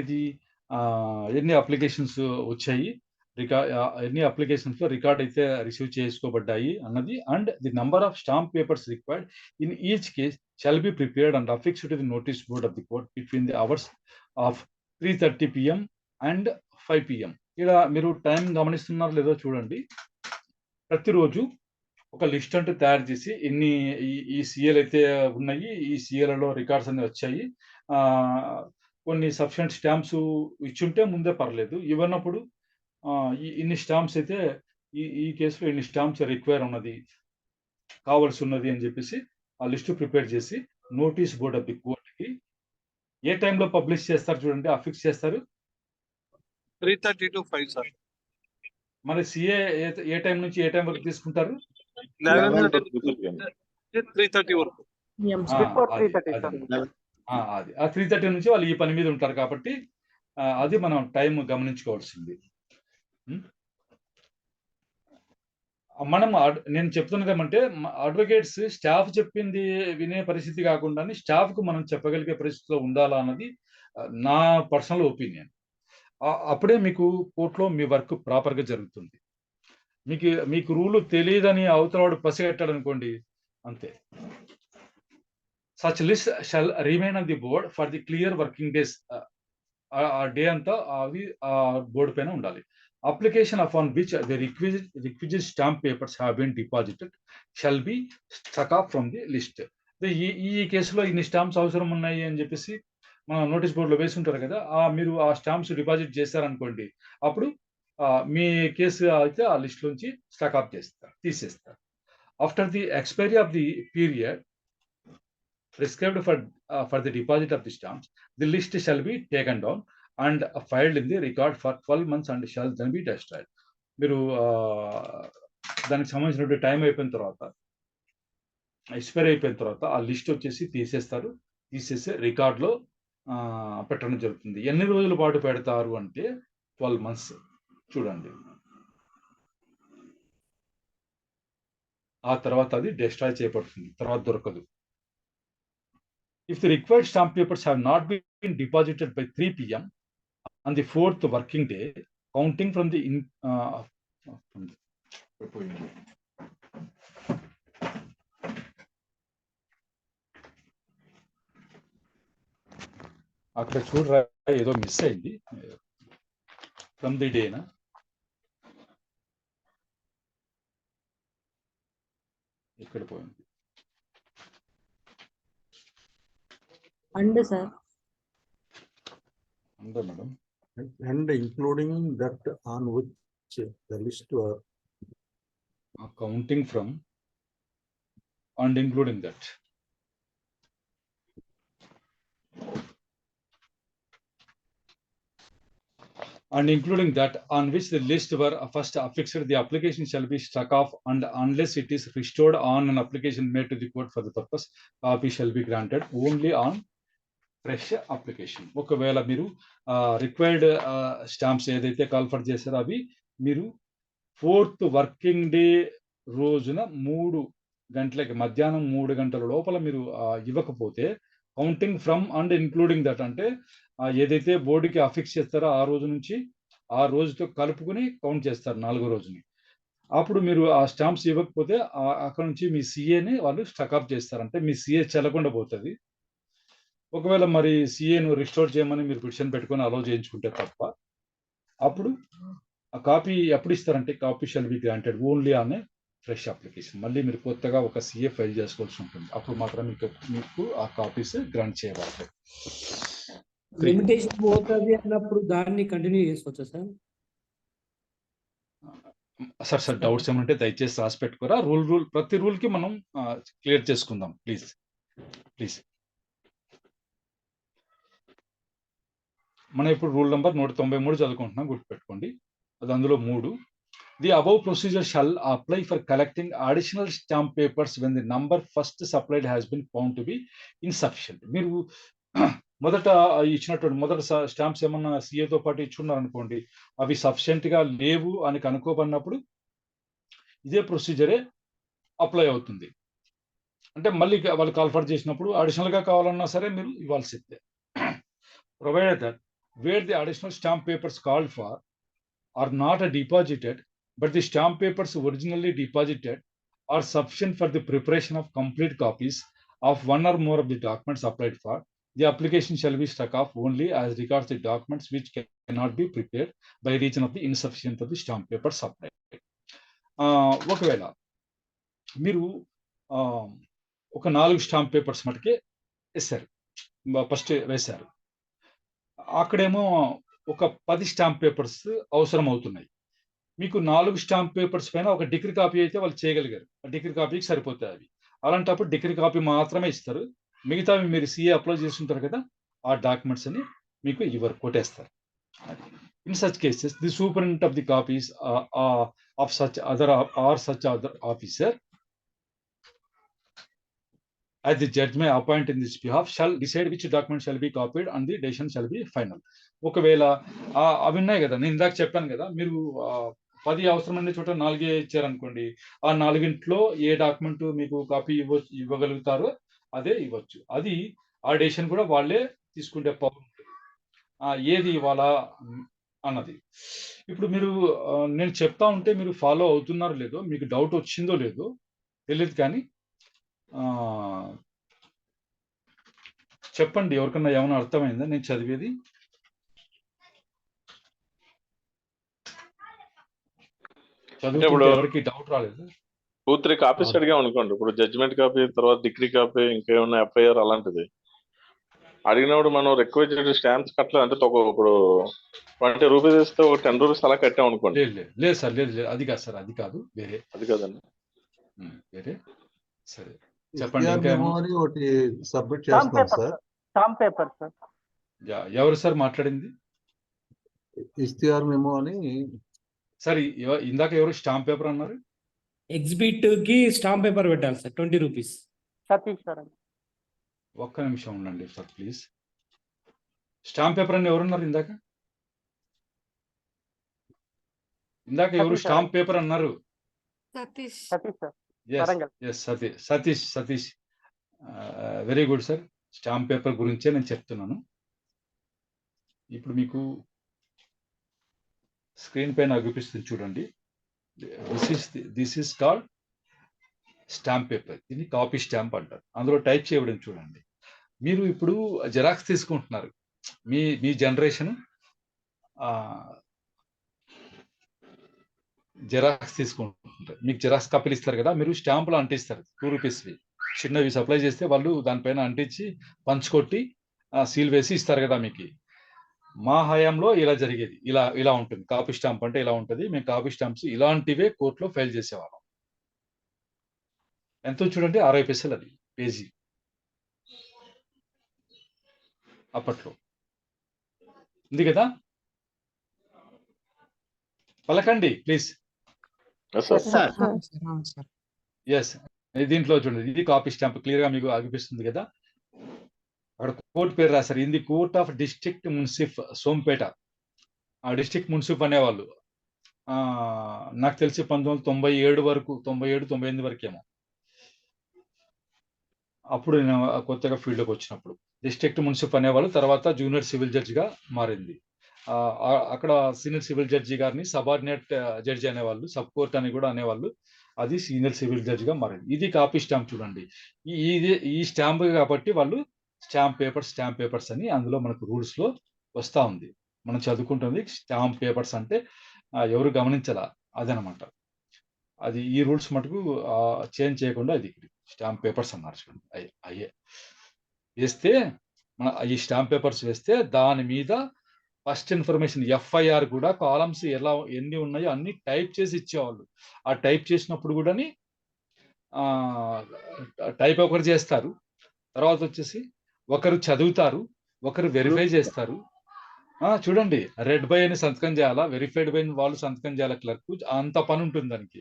ఇది ఎన్ని అప్లికేషన్స్ వచ్చాయి, ఎన్ని అప్లికేషన్స్ లో రికార్డ్ అయితే రిసీవ్ చేసుకోబడ్డాయి అన్నది. And the number of stamp papers required in each case shall be prepared and affixed to the notice board of the court between the hours of 3:30 PM and 5 PM. ఇక్కడ మీరు time గమనిస్తున్నారు లేదో చూడండి. ప్రతిరోజు ఒక list అంటూ తయారు చేసి ఎన్ని ఈ సీఏలు అయితే ఉన్నాయి, ఈ సీఏలలో రికార్డ్స్ అన్ని వచ్చాయి. కొన్ని సఫిషియెంట్ స్టాంప్స్ ఇచ్చుంటే ముందే పర్లేదు, ఇవ్వనప్పుడు ఇన్ని స్టాంప్స్ అయితే ఈ కేసులో ఇన్ని స్టాంప్స్ రిక్వైర్ ఉన్నది, కావాల్సి ఉన్నది అని చెప్పేసి ఆ లిస్ట్ ప్రిపేర్ చేసి నోటీస్ బోర్డ్ ఆఫ్ ది కోర్టుకి ఏ టైంలో పబ్లిష్ చేస్తారు చూడండి, ఫిక్స్ చేస్తారు 3:30 to 5 సార్. మరి సిఏ ఏ టైం నుంచి ఏ టైం వరకు తీసుకుంటారు? 3:30 వరకు. అది 3:30 నుంచి వాళ్ళు ఈ పని మీద ఉంటారు కాబట్టి అది మనం టైం గమనించుకోవాల్సింది. మనం నేను చెప్తున్నది ఏమంటే, అడ్వకేట్స్ స్టాఫ్ చెప్పింది వినే పరిస్థితి కాకుండా స్టాఫ్ కు మనం చెప్పగలిగే పరిస్థితిలో ఉండాలా అన్నది నా పర్సనల్ ఒపీనియన్. అప్పుడే మీకు కోర్టులో మీ వర్క్ ప్రాపర్ గా జరుగుతుంది. మీకు రూల్ తెలియదని అవతలవాడు పసిగట్టాడు అనుకోండి, అంతే. Such list shall remain on the board for the clear working days. ఆ డే అంతా అవి ఆ బోర్డు పైన ఉండాలి. Application upon which the requisite stamp papers have been deposited shall be struck off from the list. ఈ ఈ కేసులో ఇన్ని స్టాంప్స్ అవసరం ఉన్నాయి అని చెప్పేసి మనం నోటీస్ బోర్డులో వేసి ఉంటారు కదా, మీరు ఆ స్టాంప్స్ డిపాజిట్ చేశారనుకోండి, అప్పుడు మీ కేసు అయితే ఆ లిస్ట్ నుంచి స్ట్రక్ ఆఫ్ చేస్తారు, తీసేస్తారు. After the expiry of the period prescribed for the deposit of the stamps, the list shall be taken down and filed in the record for 12 months and shall then be destroyed. మీరు దానికి సంబంధించిన time అయిపోయిన తర్వాత, expire అయిపోయిన తర్వాత ఆ list వచ్చేసి తీసేస్తారు. తీసేసి రికార్డులో పెట్టడం జరుగుతుంది. ఎన్ని రోజుల పాటు పెడతారు అంటే 12 months. చూడండి, ఆ తర్వాత అది డిస్ట్రాయ్ చేయబడుతుంది, తర్వాత దొరకదు. If the required stamp papers have not been deposited by 3 p.m. on the 4th working day, counting from the అక్కడ చూడరా ఏదో మిస్ అయింది. ఫ్రమ్ ది డేనా, ఇక్కడ పోయింది. అండ్ సార్, అంతే madam. And including that on which the list were counting from and including that. And including that on which the list were first affixed, the application shall be struck off, and unless it is restored on an application made to the court for the purpose, copy shall be granted only on fresh application. ఒకవేళ మీరు required stamps ఏదైతే call for చేశారో అవి మీరు 4th working day రోజున 3 గంటలకి, మధ్యాహ్నం 3 గంటల లోపల మీరు ఇవ్వకపోతే, counting from and including that అంటే ఏదైతే బోర్డుకి అఫిక్స్ చేస్తారో ఆ రోజు నుంచి ఆ రోజుతో కలుపుకుని కౌంట్ చేస్తారు 4వ రోజుని. అప్పుడు మీరు ఆ స్టాంప్స్ ఇవ్వకపోతే అక్కడ నుంచి మీ సిఏని వాళ్ళు స్ట్రక్ ఆఫ్ చేస్తారు, అంటే మీ సిఏ చెల్లకుండా పోతుంది. ఒకవేళ మరి సిఏను రిస్టోర్ చేయమని మీరు పిటిషన్ పెట్టుకొని అలౌ చేయించుకుంటే తప్ప, అప్పుడు ఆ కాపీ ఎప్పుడు ఇస్తారంటే copy shall be granted only on a fresh application. మళ్ళీ మీరు కొత్తగా ఒక సిఏ ఫైల్ చేసుకోవాల్సి ఉంటుంది, అప్పుడు మాత్రం మీకు ఆ కాపీస్ గ్రాంట్ చేయబడతాయి. లిమిటేషన్ పోతుంది అన్నప్పుడు దాన్ని కంటిన్యూ చేసుకోవచ్చా సార్? సార్ డౌట్స్ ఏమంటే దయచేసి రాసి పెట్టుకోరా. ప్రతి రూల్కి మనం క్లియర్ చేసుకుందాం ప్లీజ్. మనం ఇప్పుడు రూల్ నెంబర్ 193 చదువుకుంటున్నాం, గుర్తుపెట్టుకోండి. అది అందులో 3. The above procedure shall apply for collecting additional stamp papers when the number first supplied has been found to be insufficient. మీరు మొదట ఇచ్చినటువంటి స్టాంప్స్ ఏమన్నా సిఏతో పాటు ఇచ్చున్నారు అనుకోండి, అవి సఫిషియెంట్ గా లేవు అని కనుక్కోబడినప్పుడు ఇదే ప్రొసీజరే అప్లై అవుతుంది. అంటే మళ్ళీ వాళ్ళు కాల్ఫర్ చేసినప్పుడు అడిషనల్ గా కావాలన్నా సరే మీరు ఇవ్వాల్సిందే. Provided that where the additional stamp papers called for are not deposited, but the stamp papers originally deposited are sufficient for the preparation of complete copies of one or more of the documents applied for, the application shall be struck off only as regards the documents which cannot be prepared by reason of the insufficiency of the stamp paper supplied. ఒకవేళ మీరు ఒక 4 stamp papers మటుకే వేశారు, first వేశారు, అక్కడేమో ఒక 10 stamp papers అవసరం అవుతున్నాయి. మీకు 4 స్టాంప్ పేపర్స్ పైన ఒక డిగ్రీ కాపీ అయితే వాళ్ళు చేయగలిగారు, ఆ డిగ్రీ కాపీకి సరిపోతాయి అవి. అలాంటప్పుడు డిగ్రీ కాపీ మాత్రమే ఇస్తారు, మిగతావి మీరు సిఏ అప్లై చేస్తుంటారు కదా, ఆ డాక్యుమెంట్స్ అని మీకు ఇవ్వరు, కొట్టేస్తారు. In such cases the superintendent of the copies of such other officer as the judge may appoint in this behalf shall decide which document shall be copied and the decision shall be final. ఒకవేళ అవి ఉన్నాయి కదా, నేను ఇందాక చెప్పాను కదా, మీరు 10 అవసరమైన చోట 4 ఇచ్చారనుకోండి, ఆ 4 ఏ డాక్యుమెంట్ మీకు కాపీ ఇవ్వగలుగుతారో అదే ఇవ్వచ్చు. అది ఆ డెసిషన్ కూడా వాళ్ళే తీసుకుంటే పవర్ ఉంటుంది, ఏది ఇవ్వాలా అన్నది. ఇప్పుడు మీరు నేను చెప్తా ఉంటే మీరు ఫాలో అవుతున్నారో లేదో, మీకు డౌట్ వచ్చిందో లేదో తెలియదు, కానీ చెప్పండి, ఎవరికన్నా ఏమైనా అర్థమైందా నేను చదివేది? చదువుతుంటే ఎవరికి డౌట్ రాలేదు? 2-3 కాపీస్ అడిగాం అనుకోండి, ఇప్పుడు జడ్జిమెంట్ కాపీ, తర్వాత డిగ్రీ కాపీ, ఇంకేమన్నా ఎఫ్ఐఆర్ అలాంటిది అడిగినప్పుడు మనం రిక్వెస్ట్ స్టాంప్స్ కట్టలేదు అంటే ఇప్పుడు 20 రూపీస్ ఇస్తే ఒక 10 రూపీస్ అలా కట్టాం అనుకోండి. లేదు సార్, లేదు, అది కాదు సార్, అది కాదు, వేరే. అది కాదండి, వేరే. సరే చెప్పండి. ఇంకా ఒకటి సబ్మిట్ చేస్తాం సార్. Stamp paper sir. ఎవరు సార్ మాట్లాడింది? ఇస్తియార్ మెమో అని సార్. ఇందాక ఎవరు స్టాంప్ పేపర్ అన్నారు? ఎగ్జిబిట్ కి స్టాంప్ పేపర్ పెట్టాలి సార్, 20 రూపీస్. సతీష్ సార్. ఒక్క నిమిషం ఉండండి సార్ ప్లీజ్. స్టాంప్ పేపర్ అని ఎవరున్నారు ఇందాక? ఎవరు స్టాంప్ పేపర్ అన్నారు? Satish. Satish. Very good sir. Stamp paper గురించే నేను చెప్తున్నాను. ఇప్పుడు మీకు స్క్రీన్ పైన చూపిస్తుంది చూడండి. This is called stamp paper. దీన్ని కాపీ స్టాంప్ అంటారు. అందులో టైప్ చేయడం చూడండి. మీరు ఇప్పుడు జెరాక్స్ తీసుకుంటున్నారు. మీ జనరేషన్ జెరాక్స్ తీసుకుంటుంటారు. మీకు జెరాక్స్ కాపీలు ఇస్తారు కదా, మీరు స్టాంపులు అంటిస్తారు 2 రూపీస్వి. చిన్నవి సప్లై చేస్తే వాళ్ళు దానిపైన అంటించి పంచుకొట్టి సీల్ వేసి ఇస్తారు కదా మీకు. మా హయాంలో ఇలా జరిగేది. ఇలా ఉంటుంది. కాపీ స్టాంప్ అంటే ఇలా ఉంటుంది. మేము కాపీ స్టాంప్స్ ఇలాంటివే కోర్టులో ఫైల్ చేసేవాళ్ళం. ఎంతో చూడండి, 60 పైసలు అది పేజీ అప్పట్లో. ఉంది కదా, పలకండి ప్లీజ్. ఎస్, దీంట్లో చూడండి, ఇది కాపీ స్టాంప్. క్లియర్ గా మీకు అనిపిస్తుంది కదా. అక్కడ కోర్టు పేరు రాశారు. In the court of district munsif Sompeta. ఆ డిస్ట్రిక్ట్ మున్సిఫ్ అనేవాళ్ళు నాకు తెలిసి 1997 వరకు, 97-98 వరకేమో. అప్పుడు నేను కొత్తగా ఫీల్డ్లోకి వచ్చినప్పుడు డిస్ట్రిక్ట్ మున్సిఫ్ అనేవాళ్ళు. తర్వాత జూనియర్ సివిల్ జడ్జిగా మారింది. అక్కడ సీనియర్ సివిల్ జడ్జి గారిని సబార్డినేట్ జడ్జి అనేవాళ్ళు, సబ్ కోర్ట్ అని కూడా అనేవాళ్ళు. అది సీనియర్ సివిల్ జడ్జిగా మారింది. ఇది కాపీ స్టాంప్ చూడండి. ఈ స్టాంప్ కాబట్టి వాళ్ళు స్టాంప్ పేపర్స్ అని అందులో మనకు రూల్స్ లో వస్తా ఉంది. మనం చదువుకుంటుంది స్టాంప్ పేపర్స్ అంటే ఎవరు గమనించాలా అదనమాట. అది ఈ రూల్స్ మటుకు చేంజ్ చేయకుండా అది స్టాంప్ పేపర్స్ అన్నారు చూడండి. అయ్యే వేస్తే మన ఈ స్టాంప్ పేపర్స్ వేస్తే దాని మీద ఫస్ట్ ఇన్ఫర్మేషన్ ఎఫ్ఐఆర్ కూడా కాలమ్స్ ఎన్ని ఉన్నాయో అన్ని టైప్ చేసి ఇచ్చేవాళ్ళు. ఆ టైప్ చేసినప్పుడు కూడా టైప్ ఒకరు చేస్తారు, తర్వాత వచ్చేసి ఒకరు చదువుతారు, ఒకరు వెరిఫై చేస్తారు. చూడండి, రెడ్ బై అని సంతకం చేయాలా, వెరిఫైడ్ బై వాళ్ళు సంతకం చేయాలా, క్లర్క్. అంత పని ఉంటుంది దానికి.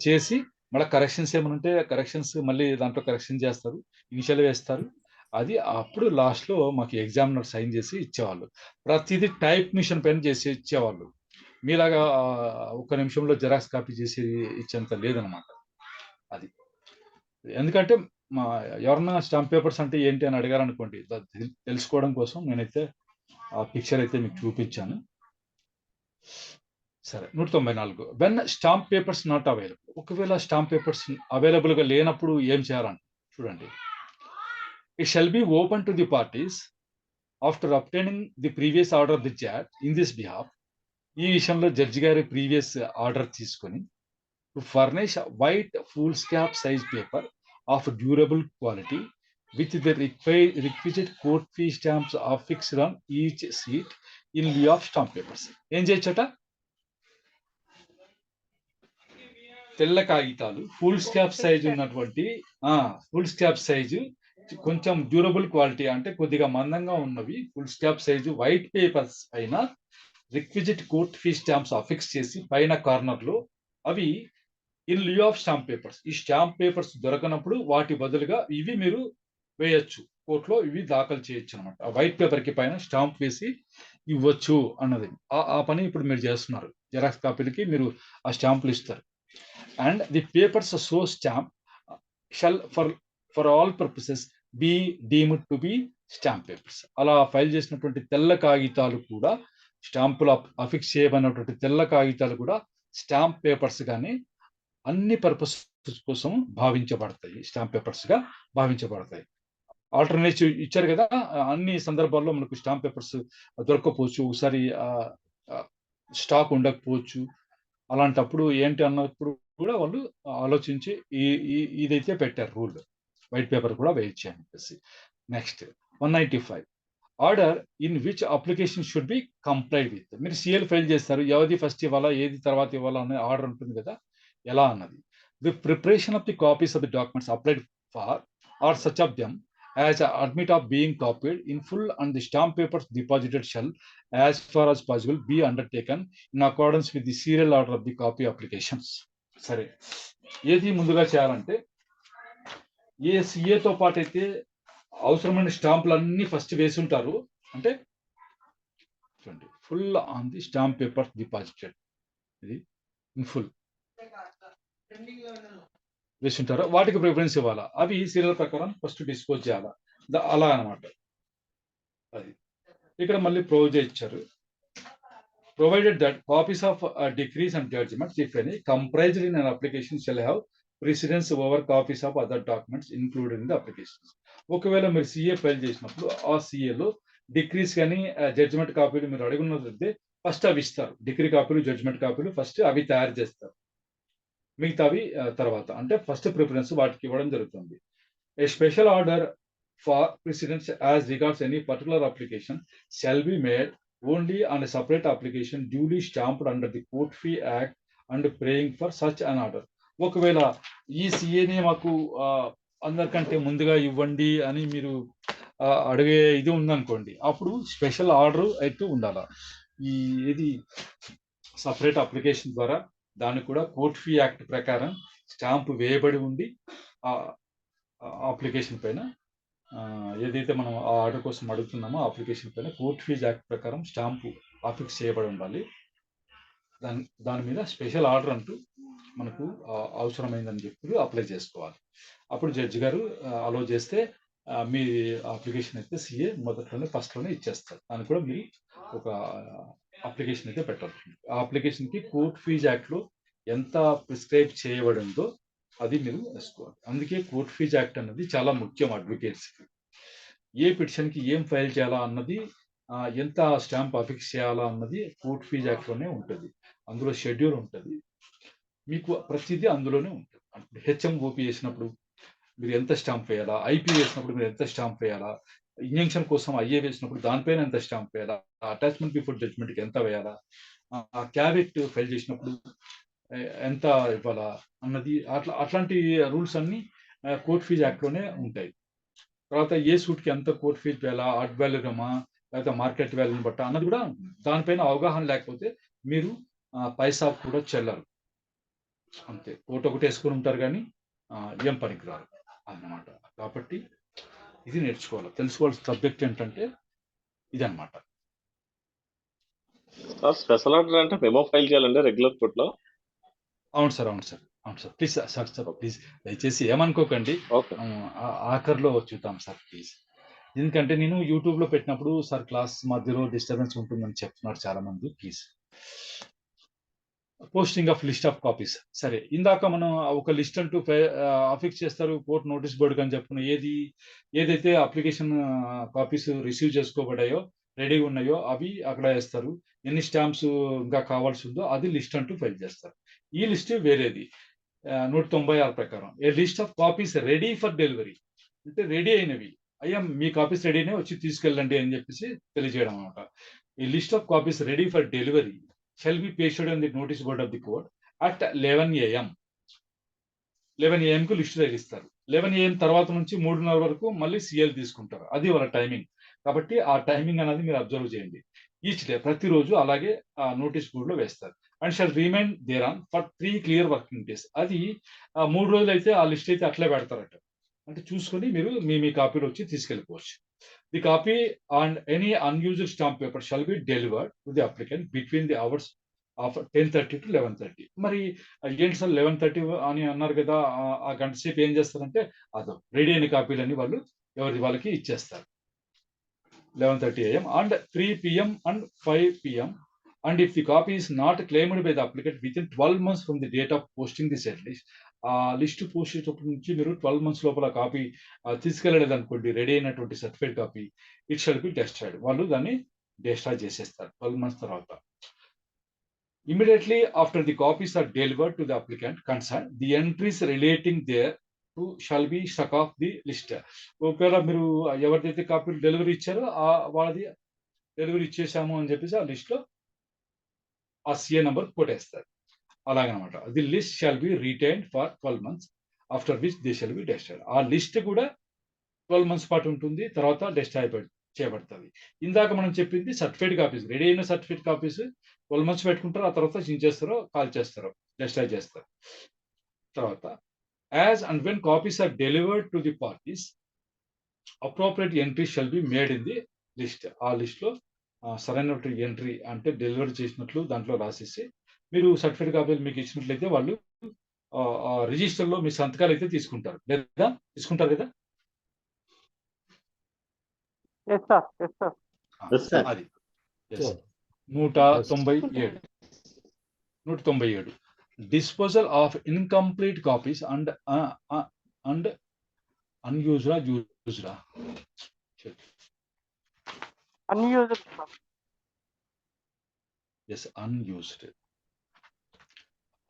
చేసి మళ్ళీ కరెక్షన్స్ ఏమైనా ఉంటే కరెక్షన్స్ మళ్ళీ దాంట్లో కరెక్షన్ చేస్తారు, ఇనిషియల్ వేస్తారు. అది అప్పుడు లాస్ట్ లో మాకు ఎగ్జామినర్ సైన్ చేసి ఇచ్చేవాళ్ళు. ప్రతిదీ టైప్ మిషన్ పైన చేసి ఇచ్చేవాళ్ళు. మీలాగా 1 నిమిషంలో జెరాక్స్ కాపీ చేసి ఇచ్చేంత లేదనమాట అది. ఎందుకంటే ఎవరన్నా స్టాంప్ పేపర్స్ అంటే ఏంటి అని అడిగారు అనుకోండి, తెలుసుకోవడం కోసం నేనైతే ఆ పిక్చర్ అయితే మీకు చూపించాను. సరే, 194. When stamp papers not available. ఒకవేళ స్టాంప్ పేపర్స్ అవైలబుల్ గా లేనప్పుడు ఏం చేయాలంటే చూడండి. It shall be open to the parties after obtaining the previous order of the judge in this behalf. ఈ విషయంలో జడ్జి గారి ప్రీవియస్ ఆర్డర్ తీసుకొని to furnish a white foolscap size paper of durable quality with the requisite court fee stamps affixed on each sheet in lieu of stamp papers. ఏం చేయొచ్చట? తెల్ల కాగితాలు full స్కాప్ size ఉన్నటువంటి full స్కాప్ size కొంచెం durable quality అంటే కొద్దిగా మందంగా ఉన్నవి full స్కాప్ size white papers పైన requisite court fee stamps affix చేసి పైన కార్నర్ లో అవి in Liu of stamp papers. ఈ స్టాంప్ పేపర్స్ దొరకనప్పుడు వాటి బదులుగా ఇవి మీరు వేయచ్చు కోర్టులో, ఇవి దాఖలు చేయొచ్చు అనమాట. ఆ వైట్ పేపర్ కి పైన స్టాంప్ వేసి ఇవ్వచ్చు అన్నది. ఆ పని ఇప్పుడు మీరు చేస్తున్నారు. జెరాక్స్ కాపీలకి మీరు ఆ స్టాంపులు ఇస్తారు. And the papers so stamp shall for all purposes B deemed to be stamp papers. అలా ఫైల్ చేసినటువంటి తెల్ల కాగితాలు కూడా, స్టాంపులు అఫిక్స్ చేయబడినటువంటి తెల్ల కాగితాలు కూడా స్టాంప్ పేపర్స్ గానే అన్ని పర్పస్ కోసం భావించబడతాయి, స్టాంప్ పేపర్స్ గా భావించబడతాయి. ఆల్టర్నేటివ్ ఇచ్చారు కదా, అన్ని సందర్భాల్లో మనకు స్టాంప్ పేపర్స్ దొరకకపోవచ్చు, ఒకసారి స్టాక్ ఉండకపోవచ్చు. అలాంటప్పుడు ఏంటి అన్నప్పుడు కూడా వాళ్ళు ఆలోచించి ఇదైతే పెట్టారు రూల్, వైట్ పేపర్ కూడా వేయచ్చు అని చెప్పేసి. Next 195 order in which application should be complied with. మీరు సిఎల్ ఫైల్ చేస్తారు, ఏది ఫస్ట్ ఇవ్వాలా ఏది తర్వాత ఇవ్వాలా అనే ఆర్డర్ ఉంటుంది కదా, ఎలా అన్నది. The preparation of the copies of the documents applied for or such of them as admit of being copied in full and the stamp papers deposited shall as far as possible be undertaken in accordance with the serial order of the copy applications. సరే, ఏది ముందుగా చేయాలంటే ఏ సిఏతో పాటు అయితే అవసరమైన స్టాంపులు అన్ని first వేసి ఉంటారు, అంటే full on the stamp paper deposited, ఇది ఇన్ ఫుల్ వేసి ఉంటారు, వాటికి ప్రిఫరెన్స్ ఇవ్వాలా. అవి సీరియల్ ప్రకారం ఫస్ట్ డిస్పోజ్ చేయాలా, అలా అనమాట. అది ఇక్కడ మళ్ళీ ప్రొవిజన్ ఇచ్చారు. Provided that copies of decrees and judgments if any comprised in an application shall have precedence over copies of other documents included in the application. ఒకవేళ మీరు సిఏ ఫైల్ చేసినప్పుడు ఆ సిఏలో డిక్రీస్ కానీ జడ్జ్మెంట్ కాపీలు మీరు అడుగున్నట్లయితే ఫస్ట్ అవి ఇస్తారు. డిగ్రీ కాపీలు జడ్జ్మెంట్ కాపీలు ఫస్ట్ అవి తయారు చేస్తారు, మిగతావి తర్వాత. అంటే ఫస్ట్ ప్రిఫరెన్స్ వాటికి ఇవ్వడం జరుగుతుంది. A special order for precedence as regards any particular application shall be made only on a separate application duly stamped under the court fee act and praying for such an order. ఒకవేళ ఈ సిఏని మాకు అందరికంటే ముందుగా ఇవ్వండి అని మీరు అడిగే ఇది ఉందనుకోండి, అప్పుడు స్పెషల్ ఆర్డర్ అయితే ఉండాలా. ఇది సపరేట్ అప్లికేషన్ ద్వారా దాన్ని కూడా కోర్ట్ ఫీ యాక్ట్ ప్రకారం స్టాంప్ వేయబడి ఉండి ఆ అప్లికేషన్ పైన ఏదైతే మనం ఆ ఆర్డర్ కోసం అడుగుతున్నామో అప్లికేషన్ పైన కోర్ట్ ఫీజ్ యాక్ట్ ప్రకారం స్టాంపు అఫిక్స్ చేయబడి ఉండాలి. దాని మీద స్పెషల్ ఆర్డర్ అంటూ మనకు అవసరమైందని చెప్పి అప్లై చేసుకోవాలి. అప్పుడు జడ్జి గారు అలో చేస్తే మీ అప్లికేషన్ అయితే సిఏ మొదట్లోనే ఫస్ట్లోనే ఇచ్చేస్తారు. దానికి కూడా మీరు ఒక అప్లికేషన్ అయితే పెట్టాలి. ఆ అప్లికేషన్కి కోర్ట్ ఫీజ్ యాక్ట్లో ఎంత ప్రిస్క్రైబ్ చేయబడి ఉందో అది మీరు వేసుకోవాలి. అందుకే కోర్ట్ ఫీజ్ యాక్ట్ అన్నది చాలా ముఖ్యం అడ్వకేట్స్కి. ఏ పిటిషన్కి ఏం ఫైల్ చేయాలా అన్నది, ఎంత స్టాంప్ అఫిక్స్ చేయాలా అన్నది కోర్ట్ ఫీజ్ యాక్ట్లోనే ఉంటుంది. అందులో షెడ్యూల్ ఉంటుంది, మీకు ప్రతిదీ అందులోనే ఉంటుంది. హెచ్ఎంఓపి వేసినప్పుడు మీరు ఎంత స్టాంప్ వేయాలా, ఐపీ వేసినప్పుడు మీరు ఎంత స్టాంప్ వేయాలా, ఇంజంక్షన్ కోసం ఐఏ వేసినప్పుడు దానిపైన ఎంత స్టాంప్ వేయాలా, అటాచ్మెంట్ బిఫోర్ జడ్జ్మెంట్కి ఎంత వేయాలా, క్యాబినెట్ ఫైల్ చేసినప్పుడు ఎంత ఇవ్వాలా అన్నది, అట్లాంటి రూల్స్ అన్ని కోర్ట్ ఫీజ్ యాక్ట్లోనే ఉంటాయి. తర్వాత ఏ సూట్కి ఎంత కోర్ట్ ఫీజ్ వేయాలా, ఆర్ట్ వాల్యూమా లేకపోతే మార్కెట్ వాల్యూని బట్ట అన్నది కూడా దానిపైన అవగాహన లేకపోతే మీరు పైసా కూడా చెల్లరు. అంతే, కోట్ ఒకటి వేసుకొని ఉంటారు కానీ ఏం పనికిరారు అన్నమాట. కాబట్టి ఇది నేర్చుకోవాలి. తెలుసుకోవాల్సిన సబ్జెక్ట్ ఏంటంటే ఇది అనమాట. స్పెషల్ ఆర్డర్ అంటే మెమో ఫైల్ చేయాలండి రెగ్యులర్ కోర్టులో? అవును సార్, అవును సార్, అవును sir. Please sir, sir please దయచేసి ఏమనుకోకండి, ఆఖరిలో చూద్దాం సార్ ప్లీజ్. ఎందుకంటే నేను యూట్యూబ్లో పెట్టినప్పుడు సార్ క్లాస్ మధ్యలో డిస్టర్బెన్స్ ఉంటుందని చెప్తున్నారు చాలా మంది. Please posting of list of copies. సరే, ఇందాక మనం ఒక లిస్ట్ అంటూ అఫిక్స్ చేస్తారు కోర్ట్ నోటీస్ బోర్డు అని చెప్పుకున్న ఏదైతే అప్లికేషన్ కాపీస్ రిసీవ్ చేసుకోబడాయో రెడీగా ఉన్నాయో అవి అక్కడ వేస్తారు. ఎన్ని స్టాంప్స్ ఇంకా కావాల్సి ఉందో అది లిస్ట్ అంటూ ఫైల్ చేస్తారు. ఈ లిస్ట్ వేరేది 196 ప్రకారం a list of copies ready for delivery, అంటే రెడీ అయినవి, అయ్యా మీ కాపీస్ రెడీ అయినా వచ్చి తీసుకెళ్ళండి అని చెప్పేసి తెలియజేయడం అనమాట. ఈ list of copies ready for delivery shall be pasted on the notice board of the court at 11 AM. 11 AM కు లిస్ట్ తగిలిస్తారు. 11 AM తర్వాత నుంచి 3:30 వరకు మళ్ళీ సిఎల్ తీసుకుంటారు. అది వాళ్ళ టైమింగ్. కాబట్టి ఆ టైమింగ్ అనేది మీరు అబ్జర్వ్ చేయండి. ఈచ్ డే ప్రతిరోజు అలాగే ఆ నోటీస్ బోర్డులో వేస్తారు. And shall remain thereon for 3 clear working days. అది 3 రోజులు అయితే ఆ లిస్ట్ అయితే అట్లే పెడతారట. అంటే చూసుకొని మీరు మీ కాపీలో వచ్చి తీసుకెళ్ళిపోవచ్చు. The copy and any unused stamp paper shall be delivered to the applicant between the hours of 10:30 to 11:30. మరి ఏంటి సార్ 11:30 అని అన్నారు కదా, ఆ గంట సేపు ఏం చేస్తారంటే అదో రెడీ అయిన కాపీలన్నీ వాళ్ళు ఎవరి వాళ్ళకి ఇచ్చేస్తారు. 11:30 AM and 3 PM and 5 PM. And if the copy is not claimed by the applicant within 12 months from the date of posting the said list, ఆ లిస్ట్ పోస్ట్ చేసేటప్పటి నుంచి మీరు 12 months లోపల కాపీ తీసుకెళ్ళలేదు అనుకోండి, రెడీ అయినటువంటి certified copy, it shall be destroyed. వాళ్ళు దాన్ని destroy చేసేస్తారు 12 months తర్వాత. Immediately after the copies are delivered to the applicant concerned, the entries relating there to shall be struck off the list. ఒకవేళ మీరు ఎవరిదైతే కాపీలు delivery ఇచ్చారో వాళ్ళది డెలివరీ ఇచ్చేసాము అని చెప్పేసి ఆ లిస్ట్ లో ఆ సిఏ నంబర్ కొట్టేస్తారు. అలాగనమాట. The list shall be retained for 12 months after which they shall be destroyed. ఆ లిస్ట్ కూడా 12 months పాటు ఉంటుంది, తర్వాత డెస్ట్రాయ్ చేయబడుతుంది. ఇందాక మనం చెప్పింది సర్టిఫైడ్ కాపీస్, రెడీ అయిన సర్టిఫైడ్ కాపీస్ 12 months పెట్టుకుంటారు, ఆ తర్వాత చించేస్తారో కాల్ చేస్తారో డెస్ట్రాయ్ చేస్తారు. తర్వాత as and when copies are delivered to the parties, appropriate entry shall be made in the list. ఆ లిస్ట్ లో సరైన ఎంట్రీ అంటే డెలివరీ చేసినట్లు దాంట్లో రాసేసి, మీరు సర్టిఫైడ్ కాపీలు మీకు ఇచ్చినట్లయితే వాళ్ళు రిజిస్టర్ లో మీ సంతకాలు అయితే తీసుకుంటారు, లేదా తీసుకుంటారు కదా. Yes, sir. Yes, sir. అది Sure. 197 disposal of incomplete copies and unused Unused, sir.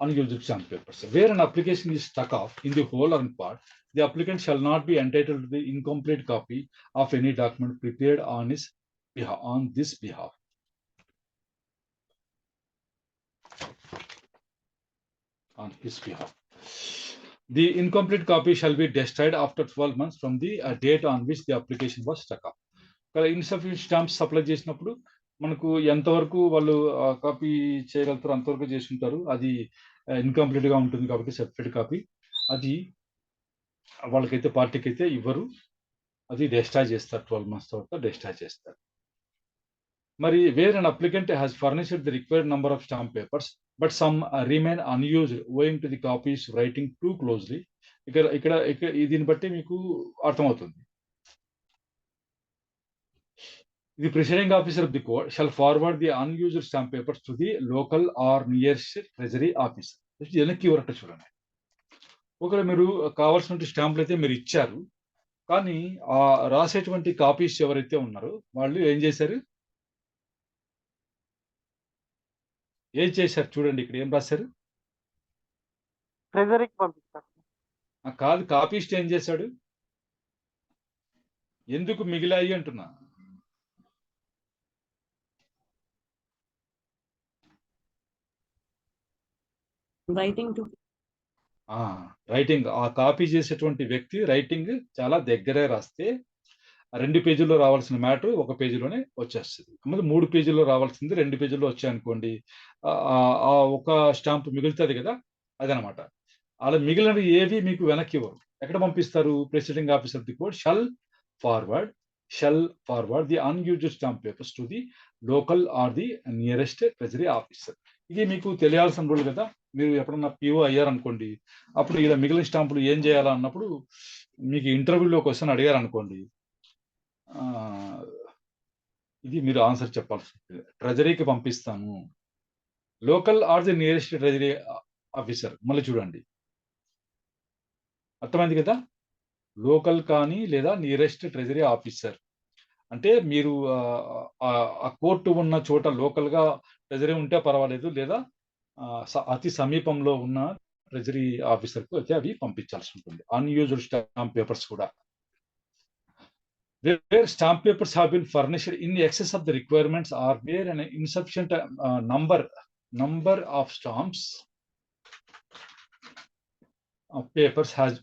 unused stamp papers. Where an application is stuck off in the whole or in part, the applicant shall not be entitled to the incomplete copy of any document prepared on this behalf. On his behalf. The incomplete copy shall be destroyed after 12 months from the date on which the application was stuck off. Insufficient stamps supply చేసినప్పుడు మనకు ఎంతవరకు వాళ్ళు copy చేయగలుగుతారు అంతవరకు చేసుకుంటారు. అది incomplete గా ఉంటుంది కాబట్టి సర్టిఫైడ్ కాపీ అది వాళ్ళకైతే పార్టీకి అయితే ఇవ్వరు, అది డెస్ట్రాయ్ చేస్తారు. 12 months తర్వాత డెస్ట్రాయ్ చేస్తారు. మరి wear an applicant has furnished the required number of stamp papers but some remain unused ఓయింగ్ to the copies writing two closely. ఇక్కడ దీన్ని బట్టి మీకు అర్థమవుతుంది. The presiding officer of the court shall forward the unused stamp papers to the local or nearest treasury officer. వెనక్కి వరట చూడండి. ఒకవేళ మీరు కావాల్సినటువంటి స్టాంపులు అయితే మీరు ఇచ్చారు, కానీ ఆ రాసేటువంటి కాపీస్ ఎవరైతే ఉన్నారో వాళ్ళు ఏం చేశారు చూడండి, ఇక్కడ ఏం రాశారు. Treasury కి పంపిస్తారు. కాదు, కాపీస్ట్ ఏం చేశాడు, ఎందుకు మిగిలాయి అంటున్నా. రైటింగ్ ఆ కాపీ చేసేటువంటి వ్యక్తి రైటింగ్ చాలా దగ్గరే రాస్తే 2 పేజీల్లో రావాల్సిన మ్యాటర్ 1 పేజీలోనే వచ్చేస్తుంది. 3 పేజీల్లో రావాల్సింది 2 పేజీల్లో వచ్చాయనుకోండి, ఆ ఒక స్టాంప్ మిగులుతుంది కదా, అదనమాట. అలా మిగిలినవి ఏవి మీకు వెనక్కి ఇవ్వరు. ఎక్కడ పంపిస్తారు? Preceding officer the court shall forward the unused stamp papers to the local are the nearest treasury officer. ఇది మీకు తెలియాల్సిన రూల్ కదా. మీరు ఎప్పుడన్నా పిఓ అయ్యారనుకోండి, అప్పుడు ఇలా మిగిలిన స్టాంపులు ఏం చేయాలా అన్నప్పుడు మీకు ఇంటర్వ్యూలో క్వశ్చన్ అడిగారు అనుకోండి, ఇది మీరు ఆన్సర్ చెప్పాల్సి ఉంటుంది. ట్రెజరీకి పంపిస్తాను, local are the nearest treasury officer. మళ్ళీ చూడండి, అర్థమైంది కదా. లోకల్ కానీ లేదా నియరెస్ట్ ట్రెజరీ ఆఫీసర్ అంటే మీరు ఆ కోర్టు ఉన్న చోట లోకల్ గా ట్రెజరీ ఉంటే పర్వాలేదు, లేదా అతి సమీపంలో ఉన్న ట్రెజరీ ఆఫీసర్ కు అయితే అవి పంపించాల్సి ఉంటుంది. అన్యూజ్డ్ స్టాంప్ పేపర్స్ కూడా. Where stamp papers have been furnished in excess of the requirements or where an insufficient number of stamps of papers have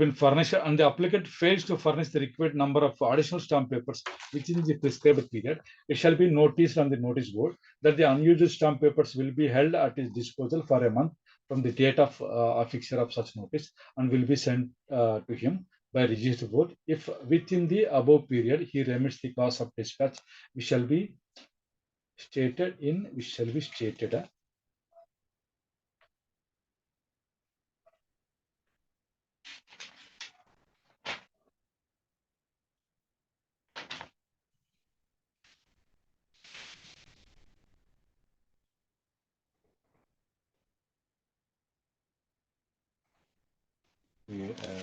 been furnished and the applicant fails to furnish the required number of additional stamp papers within the prescribed period, it shall be noticed on the notice board that the unused stamp papers will be held at his disposal for a month from the date of affixure of such notice and will be sent to him by registered board. If within the above period he remits the cost of dispatch, which shall be stated.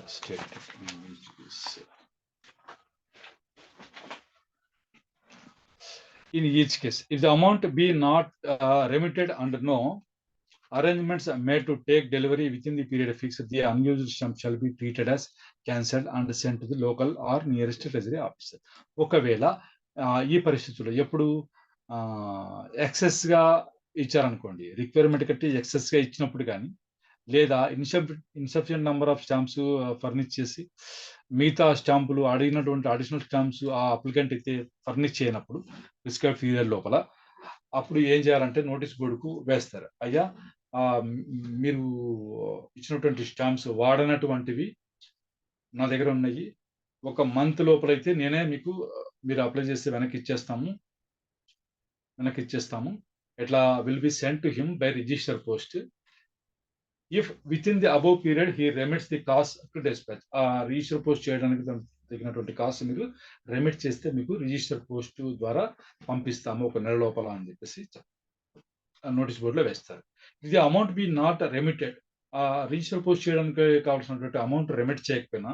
stated in each case. In each case, if the amount be not remitted under no arrangements made to take delivery within the period fixed, the unused stamp shall be treated as cancelled and sent to the local or nearest treasury officer. ఒకవేళ ఈ పరిస్థితుల్లో ఎప్పుడు ఎక్సెస్గా ఇచ్చారనుకోండి, requirement కట్టి ఎక్సెస్గా ఇచ్చినప్పుడు కానీ, లేదా insufficient number of stamps furnish చేసి మిగతా స్టాంపులు అడిగినటువంటి అడిషనల్ స్టాంప్స్ ఆ అప్లికెంట్ అయితే ఫర్నిష్ చేయనప్పుడు ప్రిస్క్రైబ్ పీరియడ్ లోపల, అప్పుడు ఏం చేయాలంటే నోటీస్ బోర్డుకు వేస్తారు. అయ్యా మీరు ఇచ్చినటువంటి స్టాంప్స్ వాడనటువంటివి నా దగ్గర ఉన్నాయి, ఒక మంత్ లోపలైతే నేనే మీకు మీరు అప్లై చేస్తే వెనక్కి ఇచ్చేస్తాము. ఎట్లా will be sent to him by register post if within the above period he remits the cost to dispatch. ఆ రిజిస్టర్ పోస్ట్ చేయడానికి తగినటువంటి కాస్ట్ మీరు రెమిట్ చేస్తే మీకు రిజిస్టర్ పోస్ట్ ద్వారా పంపిస్తాము ఒక నెల లోపల అని చెప్పేసి నోటీస్ బోర్డులో వేస్తారు. ఇది అమౌంట్ బి నాట్ రెమిటెడ్, ఆ రిజిస్టర్ పోస్ట్ చేయడానికి కావాల్సినటువంటి అమౌంట్ రెమిట్ చేయకపోయినా,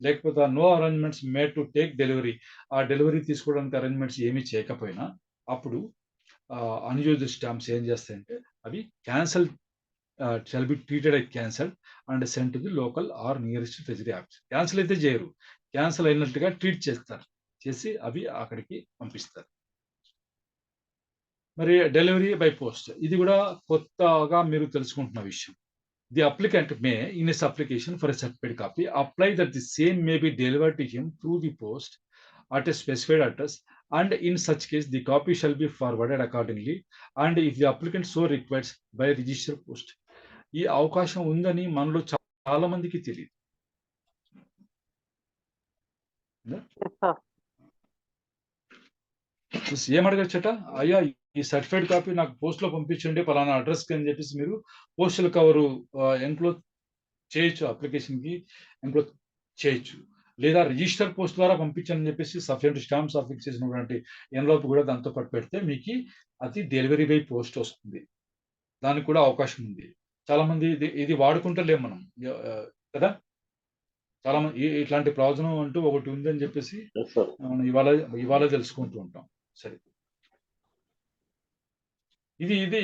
లేకపోతే no arrangements made to take delivery, ఆ డెలివరీ తీసుకోవడానికి అరేంజ్మెంట్స్ ఏమీ చేయకపోయినా, అప్పుడు అన్యూజ్డ్ స్టాంప్స్ ఏం చేస్తాయంటే అవి cancel shall be treated as cancelled and sent to the local or nearest treasury office. Cancel అయితే చేయరు, క్యాన్సిల్ అయినట్టుగా ట్రీట్ చేసి అవి అక్కడికి పంపిస్తారు. మరి డెలివరీ బై పోస్ట్, ఇది కూడా కొత్తగా మీరు తెలుసుకుంటున్న విషయం. The applicant May in his application for a certified copy apply that the same may be delivered to him through the post at a specified address, and in such case the copy shall be forwarded accordingly, and if the applicant so requires, by register post. ఈ అవకాశం ఉందని మనలో చాలా మందికి తెలియదు. ఏమడగచ్చట, అయ్యా ఈ certified copy నాకు పోస్ట్ లో పంపించండి పలానా అడ్రస్ కి అని చెప్పేసి మీరు పోస్టల్ కవరు ఎంక్లోజ్ చేయొచ్చు, అప్లికేషన్ కి ఎంక్లోజ్ చేయొచ్చు, లేదా రిజిస్టర్ పోస్ట్ ద్వారా పంపించని చెప్పేసి సఫిషియంట్ స్టాంప్స్ అఫిక్స్ చేసినటువంటి ఎన్వలప్ కూడా దాంతో పాటు పెడితే మీకు అది డెలివరీ బై పోస్ట్ వస్తుంది. దానికి కూడా అవకాశం ఉంది. చాలా మంది ఇది వాడుకుంటలేం మనం కదా, చాలా మంది ఇట్లాంటి ప్రయోజనం అంటూ ఒకటి ఉందని చెప్పేసి మనం ఇవాళ తెలుసుకుంటూ ఉంటాం. సరే,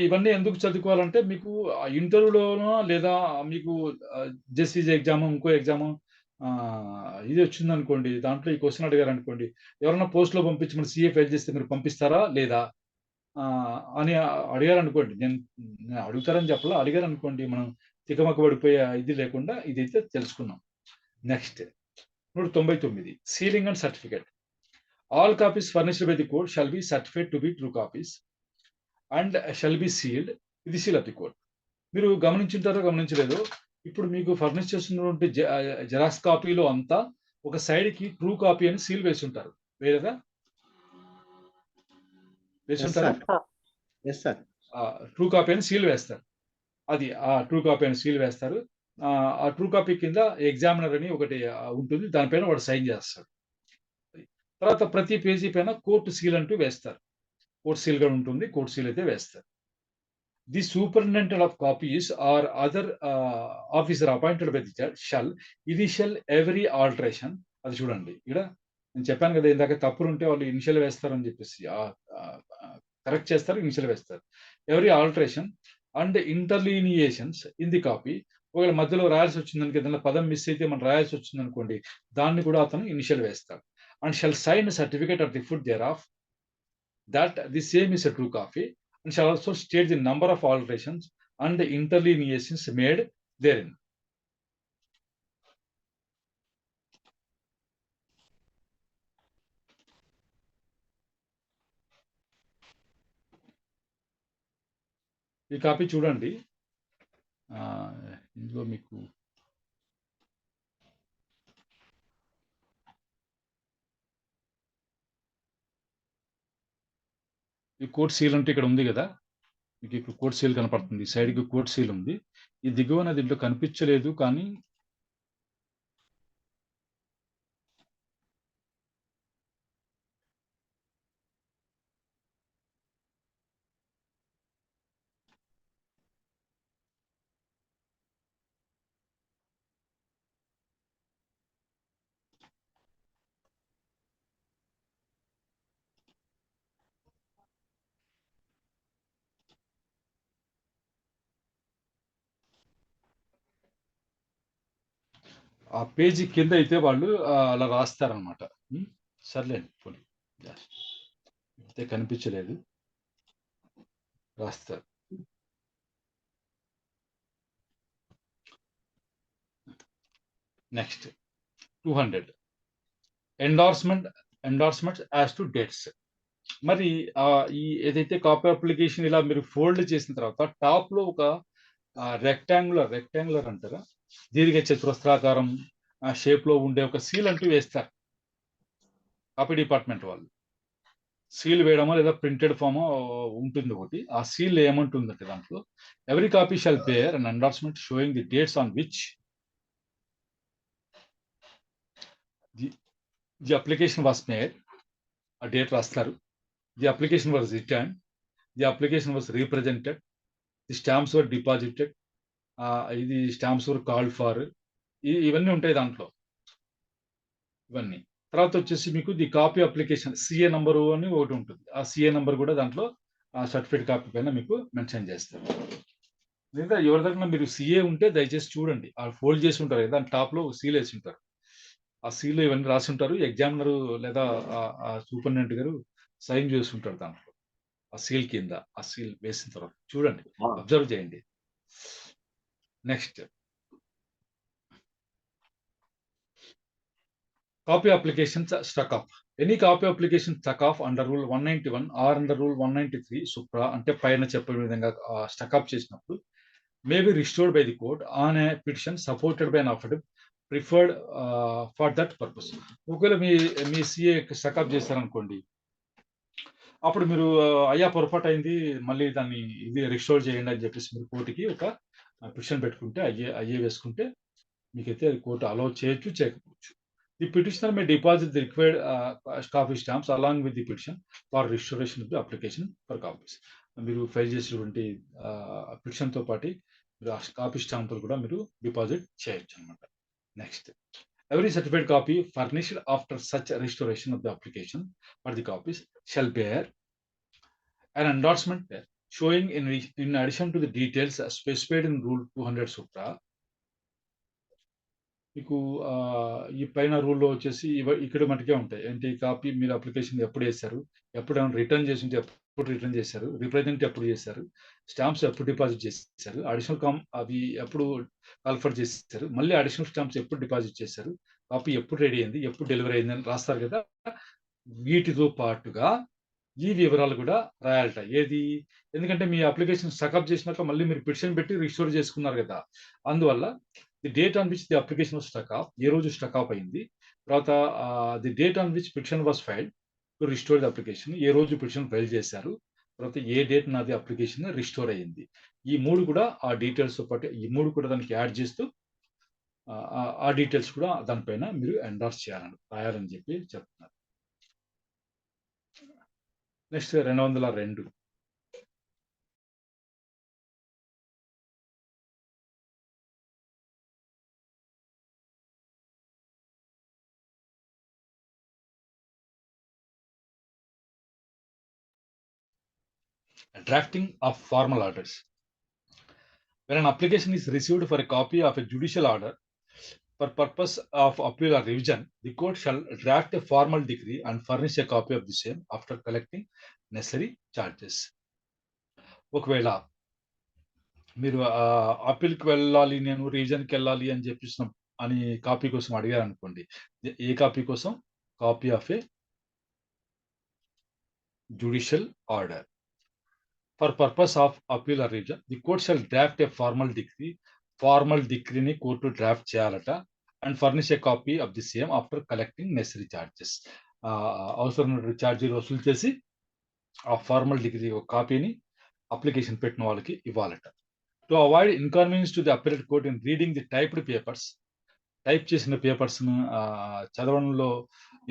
ఇవన్నీ ఎందుకు చదువుకోవాలంటే మీకు ఇంటర్వ్యూలోనో లేదా మీకు జెస్సీజీ ఎగ్జామ్ ఇంకో ఎగ్జామ్ ఇది వచ్చింది అనుకోండి, దాంట్లో ఈ క్వశ్చన్ అడిగారు అనుకోండి, ఎవరైనా పోస్ట్ లో పంపించమని సీఏ ఫైల్ చేస్తే మీరు పంపిస్తారా లేదా అని అడిగారు అనుకోండి, నేను అడుగుతారని చెప్పాలా, అడిగారు అనుకోండి, మనం తికమక పడిపోయే ఇది లేకుండా ఇదైతే తెలుసుకున్నాం. Next 199 ceiling and certificate. All copies furnished by the court shall be certified to be true copies and shall be sealed. ఇది సీల్ ఆఫ్ ది కోర్ట్. మీరు గమనించుంటారో గమనించలేదు, ఇప్పుడు మీకు ఫర్నిష్ చేస్తున్నటువంటి జెరాక్స్ కాపీలో అంతా ఒక సైడ్ కి ట్రూ కాపీ అని సీల్ వేసి ఉంటారు, వేరేగా ట్రూ కాపీ అని సీల్ వేస్తారు. అది ఆ ట్రూ కాపీ అని సీల్ వేస్తారు. ఆ ట్రూ కాపీ కింద ఎగ్జామినర్ అని ఒకటి ఉంటుంది, దానిపైన వాడు సైన్ చేస్తాడు. తర్వాత ప్రతి పేజీ పైన కోర్టు సీల్ అంటూ వేస్తారు, కోర్టు సీల్ గా ఉంటుంది, కోర్టు సీల్ అయితే వేస్తారు. The superintendent of copies or other officer appointed by the judge shall initial every alteration. అది చూడండి, ఇక్కడ నేను చెప్పాను కదా ఇందాక తప్పులు ఉంటే వాళ్ళు ఇనిషియల్ వేస్తారని చెప్పేసి కరెక్ట్ చేస్తారు, ఇనిషియల్ వేస్తారు. Every alteration and interlineations in the copy, ఒకవేళ మధ్యలో రాయాల్సి వచ్చిందని ఏదైనా పదం మిస్ అయితే మనం రాయాల్సి వచ్చింది అనుకోండి, దాన్ని కూడా అతను ఇనిషియల్ వేస్తాడు. And shall sign certificate of the foot thereof that the same is a true copy, and shall also state the number of alterations and the interlineations made therein. ఈ కాపీ చూడండి, ఇందులో మీకు ఈ court seal అంటే ఇక్కడ ఉంది కదా, మీకు ఇక్కడ కోర్ట్ సీల్ కనపడుతుంది, సైడ్ కి కోర్ట్ సీల్ ఉంది. ఈ దిగువన దీంట్లో కనిపించలేదు, కానీ ఆ పేజీ కింద అయితే వాళ్ళు అలా రాస్తారనమాట. సర్లేండి పోనీ అయితే కనిపించలేదు, రాస్తారు. Next 200 endorsement as to dates. మరి ఈ ఏదైతే కాపీ అప్లికేషన్ ఇలా మీరు ఫోల్డ్ చేసిన తర్వాత టాప్ లో ఒక రెక్టాంగులర్ అంటారా, దీర్ఘ చతురస్రాకారం షేప్ లో ఉండే ఒక సీల్ అంటూ వేస్తారు కాపీ డిపార్ట్మెంట్ వాళ్ళు. సీల్ వేయడమో లేదా ప్రింటెడ్ ఫామో ఉంటుంది ఒకటి. ఆ సీల్ ఏమంటుందంటే దాంట్లో every copy shall bear and endorsement showing the dates on which the application was made. ఆ డేట్ రాస్తారు. The application was return, the application was represented, the stamps were deposited, ఇది స్టాంప్స్ వర్ కాల్డ్ ఫార్, ఇవన్నీ ఉంటాయి దాంట్లో. ఇవన్నీ తర్వాత వచ్చేసి మీకు the copy application CA number అని ఒకటి ఉంటుంది. ఆ సిఏ నంబర్ కూడా దాంట్లో సర్టిఫికేట్ కాపీ పైన మీకు మెన్షన్ చేస్తారు. లేదా ఎవరి దగ్గర మీరు సిఏ ఉంటే దయచేసి చూడండి, ఆ ఫోల్డ్ చేసి ఉంటారు కదా, దాని టాప్ లో సీల్ వేసి ఉంటారు. ఆ సీల్ ఇవన్నీ రాసి ఉంటారు. ఎగ్జామినర్ లేదా సూపరింటెండెంట్ గారు సైన్ చేసి ఉంటారు దాంట్లో. ఆ సీల్ కింద ఆ సీల్ వేసిన తర్వాత చూడండి, అబ్జర్వ్ చేయండి. Next copy applications stuck off. Any copy application stuck off under rule 191 or under rule 193 supra అంటే పైన చెప్పిన విధంగా స్టక్ అప్ చేసినప్పుడు may be restored by the court on a petition supported by an affidavit preferred for that purpose. ఒకవేళ మీ CA stuck up చేశారనుకోండి, అప్పుడు మీరు అయ్యా పొరపాటు అయింది, మళ్ళీ దాన్ని ఇది రిస్టోర్ చేయండి అని చెప్పేసి మీరు కోర్టుకి ఒక పిటిషన్ పెట్టుకుంటే అయ్యే వేసుకుంటే మీకైతే కోర్టు అలౌ చేయొచ్చు, చేయకపోవచ్చు. The petitioner may deposit the required copy stamps along with the petition for restoration of the application for copies. మీరు ఫైల్ చేసినటువంటి పిటిషన్తో పాటు మీరు ఆ కాపీ స్టాంపులు కూడా మీరు డిపాజిట్ చేయొచ్చు అనమాట. Next every certified copy furnished after such restoration of the application for the copies shall bear an endorsement showing in addition to the details specified in rule 200 supra. మీకు ఈ పైన రూల్లో వచ్చేసి ఇక్కడ మటుకే ఉంటాయి. ఏంటి కాపీ మీరు అప్లికేషన్ ఎప్పుడు వేశారు, ఎప్పుడు ఏమైనా రిటర్న్ చేసి ఉంటే ఎప్పుడు రిటర్న్ చేశారు, రిప్రజెంట్ ఎప్పుడు చేశారు, స్టాంప్స్ ఎప్పుడు డిపాజిట్ చేశారు, అడిషనల్ అవి ఎప్పుడు కాల్ఫర్ చేశారు, మళ్ళీ అడిషనల్ స్టాంప్స్ ఎప్పుడు డిపాజిట్ చేశారు, కాపీ ఎప్పుడు రెడీ అయింది, ఎప్పుడు డెలివరీ అయింది అని రాస్తారు కదా. వీటితో పాటుగా ఈ వివరాలు కూడా రాయాలట. ఏది, ఎందుకంటే మీ అప్లికేషన్ స్టక్అప్ చేసినాక మళ్ళీ మీరు పిటిషన్ పెట్టి రిస్టోర్ చేసుకున్నారు కదా, అందువల్ల the date on which the application was stuck off, ఏ రోజు స్టక్ ఆఫ్ అయింది, తర్వాత the date on which petition was filed to restore the application, ఏ రోజు పిటిషన్ ఫైల్ చేశారు, తర్వాత ఏ డేట్ నాది అప్లికేషన్ రిస్టోర్ అయ్యింది. ఈ మూడు కూడా ఆ డీటెయిల్స్ పాటు ఈ మూడు కూడా దానికి యాడ్ చేస్తూ ఆ డీటెయిల్స్ కూడా దానిపైన మీరు ఎండార్స్ రాయాలని చెప్పి చెప్తున్నారు. Next 202 drafting of formal orders. When an application is received for a copy of a judicial order for purpose of appeal or revision, the court shall draft a formal decree and furnish a copy of the same after collecting necessary charges. ఒకవేళ మీరు అప్పీల్కి వెళ్ళాలి, నేను రివిజన్కి వెళ్ళాలి అని చెప్పేసి అని copy కోసం అడిగారు అనుకోండి, ఏ కాపీ కోసం, copy of A judicial order for purpose of appeal or revision, the court shall draft a formal decree. Formal decree ni court to draft cheyalata and furnish a copy of the same after collecting necessary charges. అవసరమైన ఛార్జీలు వసూలు చేసి ఆ formal degree ఒక కాపీని application పెట్టిన వాళ్ళకి ఇవ్వాలట. To avoid inconvenience to the appellate court in reading the typed papers, type చేసిన పేపర్స్ను చదవడంలో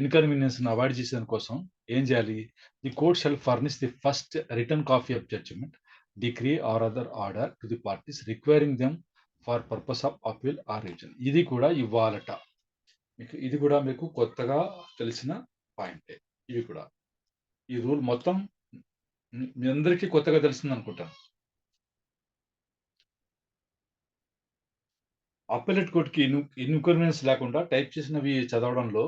ఇన్కన్వీనియన్స్ అవాయిడ్ చేసేదాని కోసం ఏం చేయాలి, the court shall furnish the first return copy of judgement, decree or other order to the parties requiring them for purpose of appeal or revision. ఇది కూడా ఇవ్వాలట. ఇది కూడా మీకు కొత్తగా తెలిసిన పాయింటే. ఇవి కూడా ఈ రూల్ మొత్తం మీ అందరికీ కొత్తగా తెలిసింది అనుకుంటాను. అప్పీలేట్ కోర్టుకి ఇన్కన్వీనియన్స్ లేకుండా టైప్ చేసినవి చదవడంలో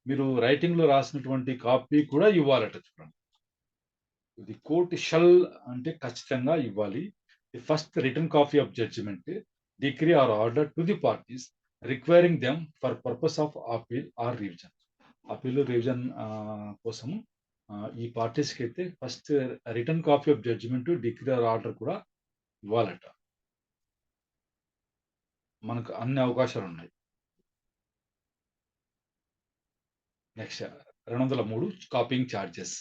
మీరు రైటింగ్ లో రాసినటువంటి కాపీ కూడా ఇవ్వాలట చూడండి. ఇది కోర్టు షల్ అంటే ఖచ్చితంగా ఇవ్వాలి. The first return copy of judgement, decree or order to the parties requiring them for purpose of appeal or revision. Appeal revision కోసము ఈ పార్టీస్కి అయితే first return copy of judgement, decree or order కూడా ఇవ్వాలట. మనకు అన్ని అవకాశాలు ఉన్నాయి. Next 203 copying charges.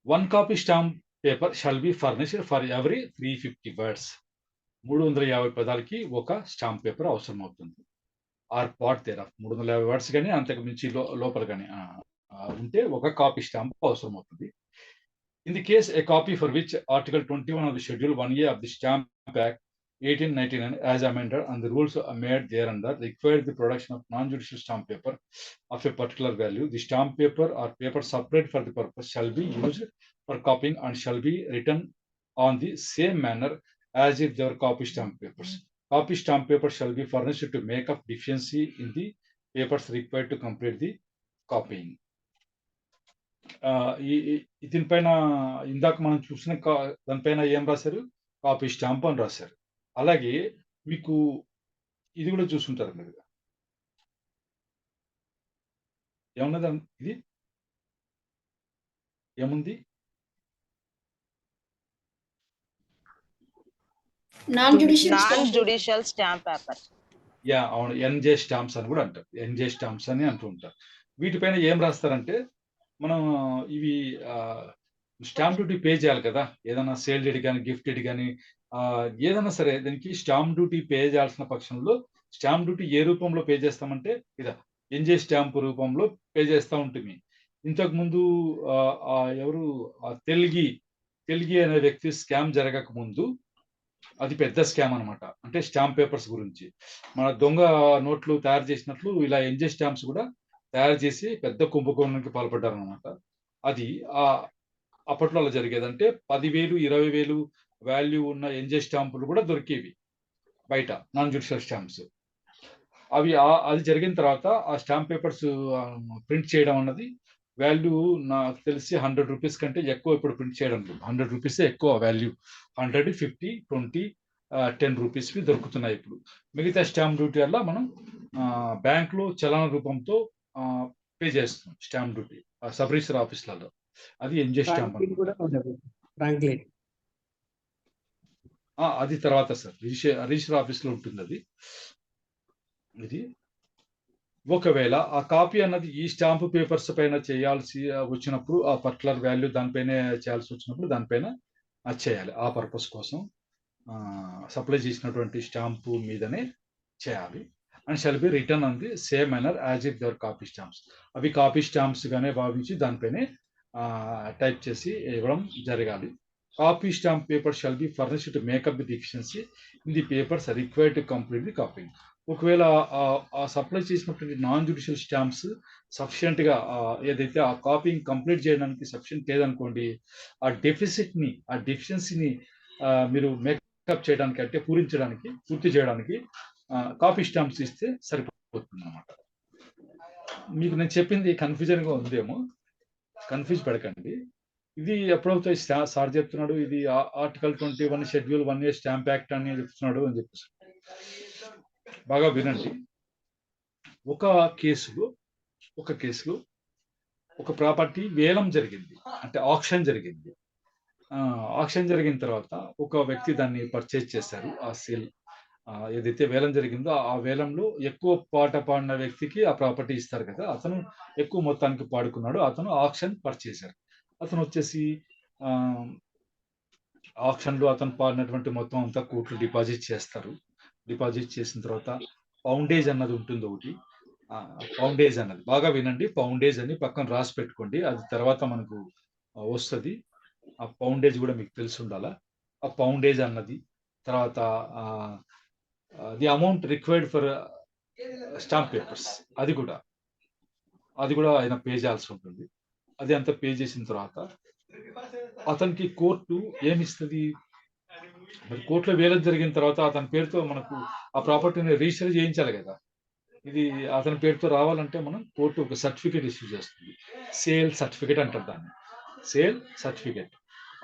1 copy stamp paper shall be furnished for every 350 words. 350 పదాలకి ఒక స్టాంప్ పేపర్ అవసరం అవుతుంది. Or part thereof 350 words కానీ అంతకు మించి లోపల కానీ ఉంటే ఒక కాపీ స్టాంప్ అవసరం అవుతుంది. In the case, a copy for which Article 21 of the Schedule 1A of the Stamp Act 1899 as amended and the rules made thereunder required the production of non-judicial stamp paper of a particular value, the stamp paper or paper separate for the purpose shall be used for copying and shall be written on the same manner as if they were copy stamp papers. Copy stamp paper shall be furnished to make up deficiency in the papers required to complete the copying. దీనిపైన ఇందాక మనం చూసిన దానిపైన ఏం రాశారు? Copy stamp అని రాశారు. అలాగే మీకు ఇది కూడా చూసుంటారు మీరు. ఏమన్నది ఇది? ఏముంది? Non judicial stamp paper. Yeah అవును, ఎన్జే స్టాంప్స్ అని కూడా అంటారు. ఎన్జే స్టాంప్స్ అని అంటూ ఉంటారు. వీటిపైన ఏం రాస్తారంటే మనం ఇవి స్టాంప్ డ్యూటీ పే చేయాలి కదా, ఏదైనా సేల్ డీడ్ కానీ గిఫ్ట్ డీడ్ కానీ ఏదైనా సరే దానికి స్టాంప్ డ్యూటీ పే చేయాల్సిన పక్షంలో స్టాంప్ డ్యూటీ ఏ రూపంలో పే చేస్తామంటే ఇదా ఎన్జే స్టాంప్ రూపంలో పే చేస్తూ ఉంటుంది. ఇంతకు ముందు ఎవరు తెలుగి అనే వ్యక్తి స్కామ్ జరగక ముందు అది పెద్ద స్కామ్ అనమాట. అంటే స్టాంప్ పేపర్స్ గురించి మన దొంగ నోట్లు తయారు చేసినట్లు ఇలా ఎన్జే స్టాంప్స్ కూడా తయారు చేసి పెద్ద కుంభకోణానికి పాల్పడ్డారు అనమాట. అది అప్పట్లో అలా జరిగేదంటే 10,000, 20,000 వాల్యూ ఉన్న ఎన్జే స్టాంపులు కూడా దొరికేవి బయట, నాన్ జ్యుడిషియల్ స్టాంప్స్. అది జరిగిన తర్వాత ఆ స్టాంప్ పేపర్స్ ప్రింట్ చేయడం అన్నది వాల్యూ నాకు తెలిసి 100 రూపీస్ కంటే ఎక్కువ ఇప్పుడు ప్రింట్ చేయడం లేదు. 100 రూపీసే ఎక్కువ వాల్యూ. 100, 50, 20, 10 రూపీస్వి దొరుకుతున్నాయి ఇప్పుడు. మిగతా స్టాంప్ డ్యూటీ వల్ల మనం బ్యాంకులో చలన రూపంతో పే చేస్తున్నాం స్టాంప్ డ్యూటీ సబ్ రిజిస్టర్ ఆఫీసులలో. అది ఎన్జే స్టాంప్. అది తర్వాత సార్ రిజిస్టర్ ఆఫీస్లో ఉంటుంది అది. ఇది ఒకవేళ ఆ కాపీ అన్నది ఈ స్టాంపు పేపర్స్ పైన చేయాల్సి వచ్చినప్పుడు ఆ పర్టికులర్ వాల్యూ దానిపైన చేయాల్సి వచ్చినప్పుడు దానిపైన అది చేయాలి. ఆ పర్పస్ కోసం సప్లై చేసినటువంటి స్టాంపు మీదనే చేయాలి. And shall be return on the same manner as if there copy stamps. అవి కాపీ స్టాంప్స్ గానే భావించి దానిపైనే టైప్ చేసి ఇవ్వడం జరగాలి. Copy stamp paper shall be furnished to make up the deficiency in the papers required to complete the copying. ఒకవేళ ఆ supply చేసినటువంటి నాన్ జ్యుడిషియల్ స్టాంప్స్ సఫిషియెంట్ గా ఏదైతే ఆ కాపీయింగ్ కంప్లీట్ చేయడానికి సఫిషియెంట్ లేదనుకోండి, ఆ డెఫిషియన్సీని మీరు మేకప్ చేయడానికి అంటే పూర్తి చేయడానికి కాపీ స్టాంప్స్ ఇస్తే సరిపోతుంది అన్నమాట. మీకు నేను చెప్పింది కన్ఫ్యూజన్ గా ఉందేమో, కన్ఫ్యూజ్ పడకండి. ఇది ఎప్పుడవుతాయి సార్ చెప్తున్నాడు, ఇది article 21 schedule 1A stamp act అని చెప్తున్నాడు అని చెప్పేసి బాగా వినండి. ఒక కేసులో ఒక ప్రాపర్టీ వేలం జరిగింది, అంటే ఆక్షన్ జరిగింది. ఆక్షన్ జరిగిన తర్వాత ఒక వ్యక్తి దాన్ని పర్చేజ్ చేశారు. ఆ సేల్ ఏదైతే వేలం జరిగిందో ఆ వేలంలో ఎక్కువ పాట పాడిన వ్యక్తికి ఆ ప్రాపర్టీ ఇస్తారు కదా, అతను ఎక్కువ మొత్తానికి పాడుకున్నాడు. అతను ఆక్షన్ పర్చేసారు. అతను వచ్చేసి ఆక్షన్లో అతను పాడినటువంటి మొత్తం అంతా కోర్టులో డిపాజిట్ చేస్తారు. డిపాజిట్ చేసిన తర్వాత పౌండేజ్ అన్నది ఉంటుంది ఒకటి. పౌండేజ్ అన్నది బాగా వినండి, పౌండేజ్ అని పక్కన రాసి పెట్టుకోండి, అది తర్వాత మనకు వస్తుంది. ఆ పౌండేజ్ కూడా మీకు తెలిసి ఉండాలా. ఆ పౌండేజ్ అన్నది తర్వాత the amount required for stamp papers అది కూడా ఆయన పే చేయాల్సి ఉంటుంది. అది అంతా పే చేసిన తర్వాత అతనికి కోర్టు ఏమిస్తుంది, మరి కోర్టులో వేలం జరిగిన తర్వాత అతని పేరుతో మనకు ఆ ప్రాపర్టీని రిజిస్టర్ చేయించాలి కదా. ఇది అతని పేరుతో రావాలంటే మనం కోర్టు ఒక సర్టిఫికేట్ ఇష్యూ చేస్తుంది. సేల్ సర్టిఫికేట్ అంటారు దాన్ని, సేల్ సర్టిఫికేట్.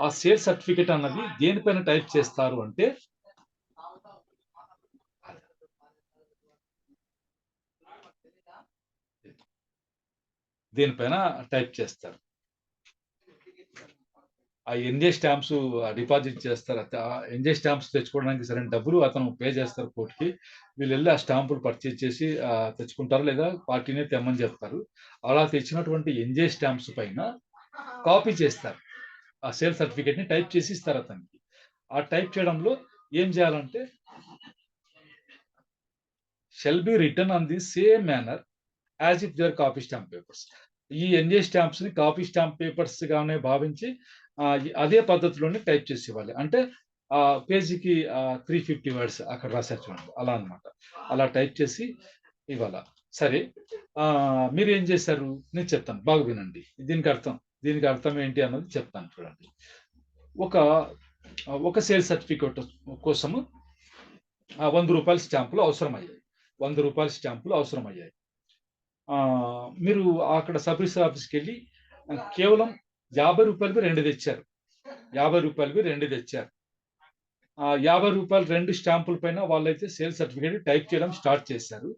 ఆ సేల్ సర్టిఫికేట్ అన్నది దేనిపైన టైప్ చేస్తారు అంటే దేనిపైన టైప్ చేస్తారు. ఆ ఎన్జే స్టాంప్స్ డిపాజిట్ చేస్తారు. ఎన్జే స్టాంప్స్ తెచ్చుకోవడానికి సరైన డబ్బులు అతను పే చేస్తారు కోర్టుకి. వీళ్ళు వెళ్ళి ఆ స్టాంపులు పర్చేజ్ చేసి తెచ్చుకుంటారు, లేదా పార్టీనే తెమ్మని చెప్తారు. అలా తెచ్చినటువంటి ఎన్జే స్టాంప్స్ పైన కాపీ చేస్తారు. ఆ సేల్ సర్టిఫికేట్ ని టైప్ చేసి ఇస్తారు అతనికి. ఆ టైప్ చేయడంలో ఏం చేయాలంటే shall be return on the same manner as if there copy stamp papers. ఈ ఎన్జే స్టాంప్స్ ని కాపీ స్టాంప్ పేపర్స్ గానే భావించి అదే పద్ధతిలోనే టైప్ చేసి ఇవ్వాలి. అంటే పేజీకి 350 వర్డ్స్ అక్కడ రాశారు చూడండి, అలా అనమాట. అలా టైప్ చేసి ఇవ్వాల. సరే, మీరు ఏం చేశారు నేను చెప్తాను, బాగా వినండి. దీనికి అర్థం ఏంటి అన్నది చెప్తాను చూడండి. ఒక సేల్ సర్టిఫికేట్ కోసము 100 రూపాయల స్టాంపులు అవసరమయ్యాయి. 100 రూపాయల స్టాంపులు అవసరమయ్యాయి. మీరు అక్కడ సబ్ రిజిస్టర్ ఆఫీస్కి వెళ్ళి కేవలం 50 రూపాయలవి 2 తెచ్చారు. 50 రూపాయలవి 2 తెచ్చారు. 50 రూపాయలు 2 స్టాంపుల పైన వాళ్ళైతే సేల్ సర్టిఫికేట్ టైప్ చేయడం స్టార్ట్ చేశారు.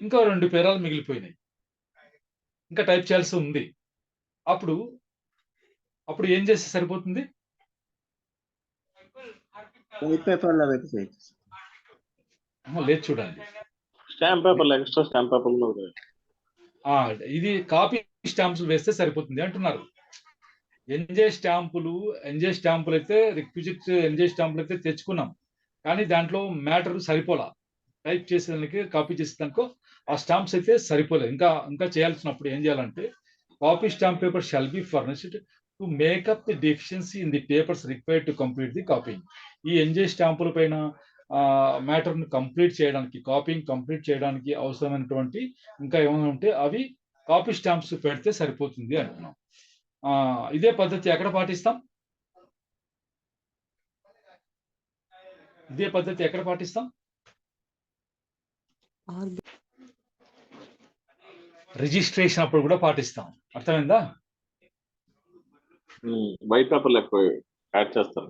ఇంకా 2 పేరాలు మిగిలిపోయినాయి, ఇంకా టైప్ చేయాల్సి ఉంది. అప్పుడు ఏం చేస్తే సరిపోతుంది? లేదు చూడండి, stamp paper, extra stamp paper ఇది కాపీ స్టాంప్స్ వేస్తే సరిపోతుంది అంటున్నారు. ఎన్జే స్టాంపులు అయితే రిక్విజిట్ ఎన్జే స్టాంపులు అయితే తెచ్చుకున్నాం, కానీ దాంట్లో మ్యాటర్ సరిపోలా. టైప్ చేసేదానికి కాపీ చేసేదానికో ఆ స్టాంప్స్ అయితే సరిపోలేదు. ఇంకా చేయాల్సినప్పుడు ఏం చేయాలంటే copy stamp paper shall be furnished to make up the deficiency in the papers required to complete the copying. ఈ ఎన్జే స్టాంపుల పైన మ్యాటర్ను కంప్లీట్ చేయడానికి అవసరమైనటువంటి ఇంకా ఏమైనా ఉంటే అవి కాపీ స్టాంప్స్ పెడితే సరిపోతుంది అంటున్నాం. ఇదే పద్ధతి ఎక్కడ పాటిస్తాం? రిజిస్ట్రేషన్ అప్పుడు కూడా పాటిస్తాం. అర్థమైందా? వైట్ పేపర్ ఎక్కువ యాడ్ చేస్తారు.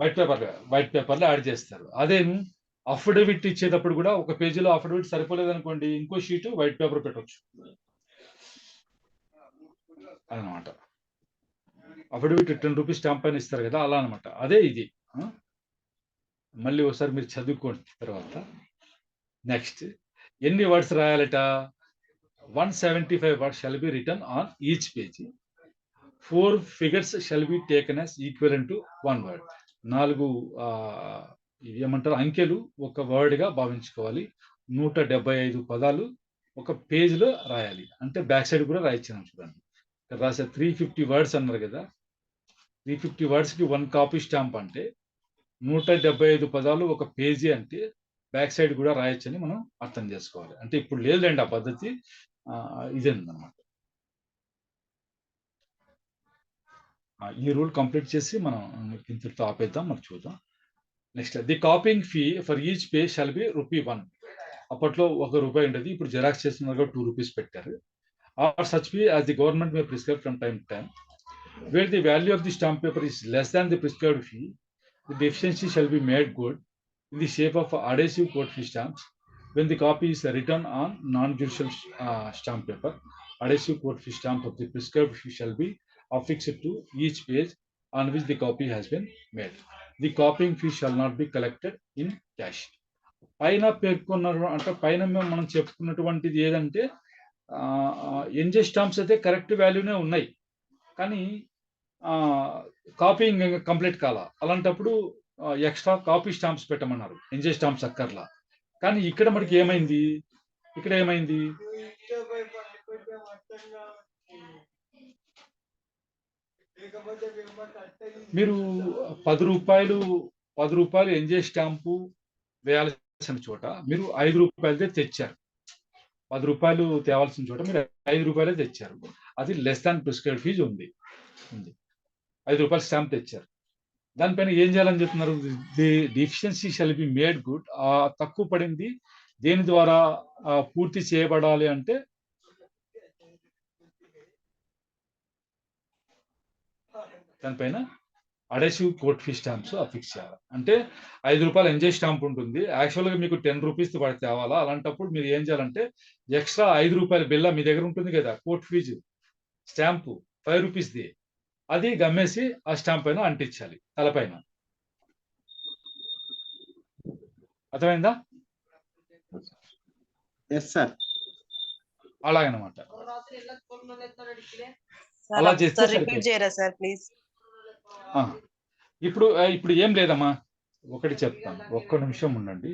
వైట్ పేపర్లో యాడ్ చేస్తారు. అదే అఫిడవిట్ ఇచ్చేటప్పుడు కూడా ఒక పేజీలో అఫిడవిట్ సరిపోలేదు అనుకోండి, ఇంకో షీటు వైట్ పేపర్ పెట్టవచ్చు అన్నమాట. అఫిడవిట్ 10 రూపీస్ స్టాంప్ పైన ఇస్తారు కదా, అలా అనమాట. అదే ఇది. మళ్ళీ ఒకసారి మీరు చదువుకోండి తర్వాత. నెక్స్ట్, ఎన్ని words రాయాలట? 175 words shall be written on each page. 4 figures shall be taken as equivalent to 1 word. 4 ఏమంటారు అంకెలు ఒక వర్డ్ గా భావించుకోవాలి. 175 పదాలు ఒక పేజ్ లో రాయాలి. అంటే బ్యాక్ సైడ్ కూడా రాయించాను చూడండి. రాసే 350 వర్డ్స్ అన్నారు కదా, 350 వర్డ్స్ కి 1 కాపీ స్టాంప్ అంటే 175 పదాలు ఒక పేజీ అంటే బ్యాక్ సైడ్ కూడా రాయొచ్చని మనం అర్థం చేసుకోవాలి. అంటే ఇప్పుడు లేదండి ఆ పద్ధతి, ఇదేనమాట. ఈ రూల్ కంప్లీట్ చేసి మనం ఇంతటితో ఆపేద్దాం. మనం చూద్దాం. Next, the copying fee for each page shall be ₹1. అప్పట్లో ₹1 ఉండేది, ఇప్పుడు జెరాక్స్ చేస్తున్నారు ₹2 పెట్టారు. Or such fee as the government may prescribe from time to time. Where the value of the stamp paper is less than the prescribed fee, the deficiency shall be made good in the shape of adhesive coat fee stamps when the copy is written on non-judicial stamp paper. Adhesive coat fee stamp of the prescribed fee shall be affixed to each page on which the copy has been made. The copying fee shall not be collected in cash. పైన పేర్కొన్న అంటే పైన మనం చెప్పుకున్నటువంటిది ఏదంటే NJ stamps అయితే correct వాల్యూనే ఉన్నాయి, కానీ copying complete కాల. అలాంటప్పుడు ఎక్స్ట్రా కాపీ స్టాంప్స్ పెట్టమన్నారు, ఎన్జే స్టాంప్స్ అక్కర్లా. కానీ ఇక్కడ మనకి ఏమైంది? మీరు 10 రూపాయలు ఎన్జే స్టాంపు వేయాల్సిన చోట మీరు 5 రూపాయలదే తెచ్చారు. 10 రూపాయలు తేవాల్సిన చోట మీరు 5 రూపాయలే తెచ్చారు. అది లెస్ దాన్ ప్రిస్క్రైబ్డ్ ఫీజు ఉంది. 5 రూపాయల స్టాంప్ తెచ్చారు. దానిపైన ఏం చేయాలని చెప్తున్నారు? The deficiency shall be made good. ఆ తక్కువ పడింది దేని ద్వారా పూర్తి చేయబడాలి అంటే దానిపైన adhesive court fee stamps affix చేయాలి. అంటే 5 రూపాయలు ఎంజాయ్ స్టాంప్ ఉంటుంది, యాక్చువల్గా మీకు 10 రూపీస్ పడి తేవాలా. అలాంటప్పుడు మీరు ఏం చేయాలంటే ఎక్స్ట్రా 5 రూపాయల బిల్ల మీ దగ్గర ఉంటుంది కదా, కోర్ట్ ఫీజు స్టాంపు 5 రూపీస్ది, అది గమ్మేసి ఆ స్టాంప్ పైన అంటించాలి తలపైన. అర్థమైందా? అలాగనమాట. అలా చేస్తే రిపీట్ చేయరా సార్ ప్లీజ్? ఇప్పుడు ఇప్పుడు ఏం లేదమ్మా, ఒకటి చెప్తాను, ఒక్క నిమిషం ఉండండి.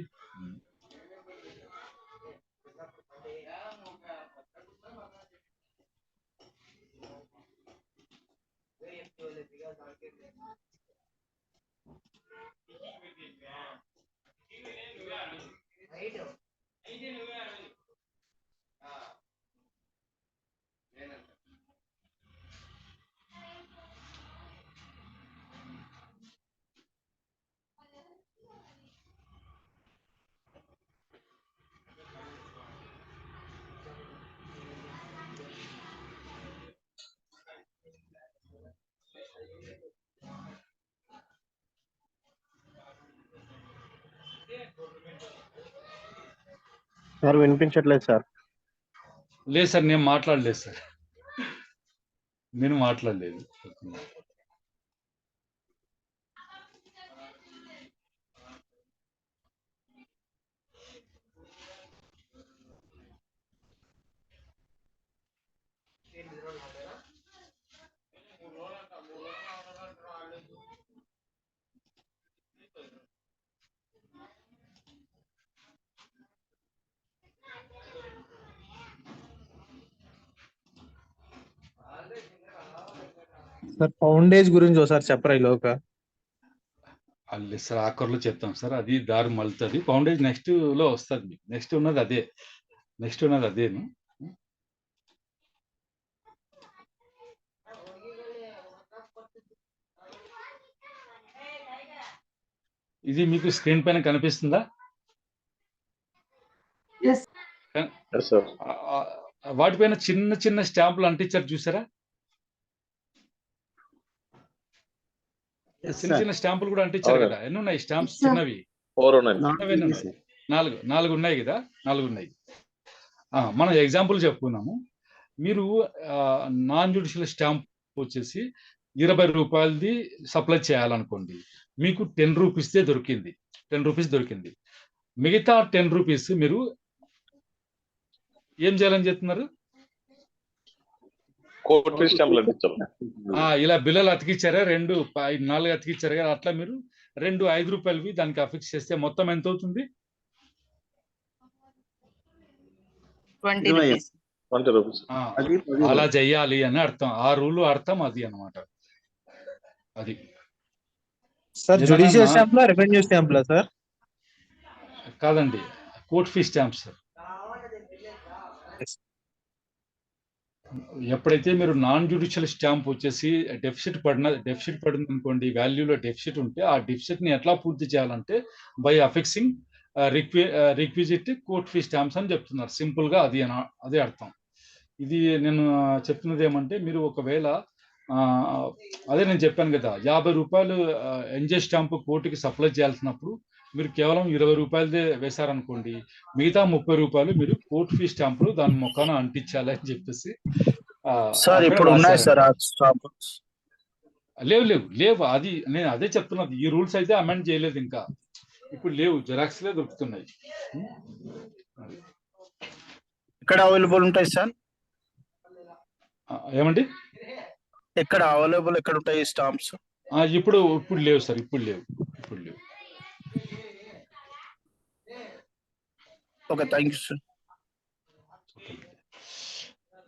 సార్ వినిపించట్లేదు సార్. లేదు సార్, నేను మాట్లాడలేదు సార్, నేను మాట్లాడలేదు. సార్ పౌండేజ్ గురించి ఒకసారి చెప్పరా ఈ లోక? అల్లి సార్ ఆఖరిలో చెప్తాం సార్, అది దారి మలుతుంది. పౌండేజ్ నెక్స్ట్ లో వస్తుంది మీకు. నెక్స్ట్ ఉన్నది అదే, నెక్స్ట్ ఉన్నది అదేను. ఇది మీకు స్క్రీన్ పైన కనిపిస్తుందా? వాటిపైన చిన్న చిన్న స్టాంపులు అంటించారు చూసారా? చిన్న చిన్న స్టాంపులు కూడా అంటించారు కదా. ఎన్ని ఉన్నాయి స్టాంప్స్? చిన్నవి 4 ఉన్నాయి. నాలుగు ఉన్నాయి కదా, 4 ఉన్నాయి. మనం ఎగ్జాంపుల్ చెప్పుకున్నాము. మీరు నాన్ జ్యుడిషియల్ స్టాంప్ వచ్చేసి 20 రూపాయలది సప్లై చేయాలనుకోండి, మీకు 10 రూపీస్దే దొరికింది, 10 రూపీస్ దొరికింది. మిగతా 10 రూపీస్ మీరు ఏం చేయాలని చెప్తున్నారు? కోర్ట్ ఫీ స్టాంపులు అంటించాలి. ఇలా బిల్లలు అతికిచ్చారా, 2 4 అతికిచ్చారు కదా, అట్లా మీరు 2 5 రూపాయలవి దానికి అఫిక్స్ చేస్తే మొత్తం ఎంత అవుతుంది? 20 రూపీస్. అలా చెయ్యాలి అని అర్థం. ఆ రూల్ అర్థం అది అన్నమాట. అది సార్ జ్యుడిషియల్ స్టాంప్లా రెవెన్యూ స్టాంప్లా సార్? కాదండి, కోర్ట్ ఫీ స్టాంప్ సార్. ఎప్పుడైతే మీరు నాన్ జ్యుడిషియల్ స్టాంప్ వచ్చేసి డెఫిసిట్ పడింది అనుకోండి, వాల్యూలో డెఫిసిట్ ఉంటే ఆ డెఫిసిట్ ని ఎట్లా పూర్తి చేయాలంటే by affixing requisite court fee stamps అని చెప్తున్నారు. సింపుల్ గా అదే అర్థం. ఇది నేను చెప్తున్నది ఏమంటే, మీరు ఒకవేళ అదే నేను చెప్పాను కదా, 50 రూపాయలు ఎంజే స్టాంప్ కోర్టుకి సప్లై చేయాల్సినప్పుడు మీరు కేవలం 20 రూపాయలదే వేశారనుకోండి, మిగతా 30 రూపాయలు మీరు కోర్ట్ ఫీ స్టాంపులు దాని మొక్కన అంటించాలి అని చెప్పేసి సార్ ఇప్పుడు ఉన్నాయి సార్ లేవు. అది నేను అదే చెప్తున్నది. ఈ రూల్స్ అయితే అమెండ్ చేయలేదు ఇంకా, ఇప్పుడు లేవు, జెరాక్స్ లే దొరుకుతున్నాయి. ఎక్కడ అవైలబుల్ ఉంటాయి సార్? ఏమండి? ఎక్కడ అవైలబుల్ ఎక్కడ ఉంటాయి స్టాంప్స్? ఇప్పుడు లేవు సార్, ఇప్పుడు లేవు. Okay, thank you sir.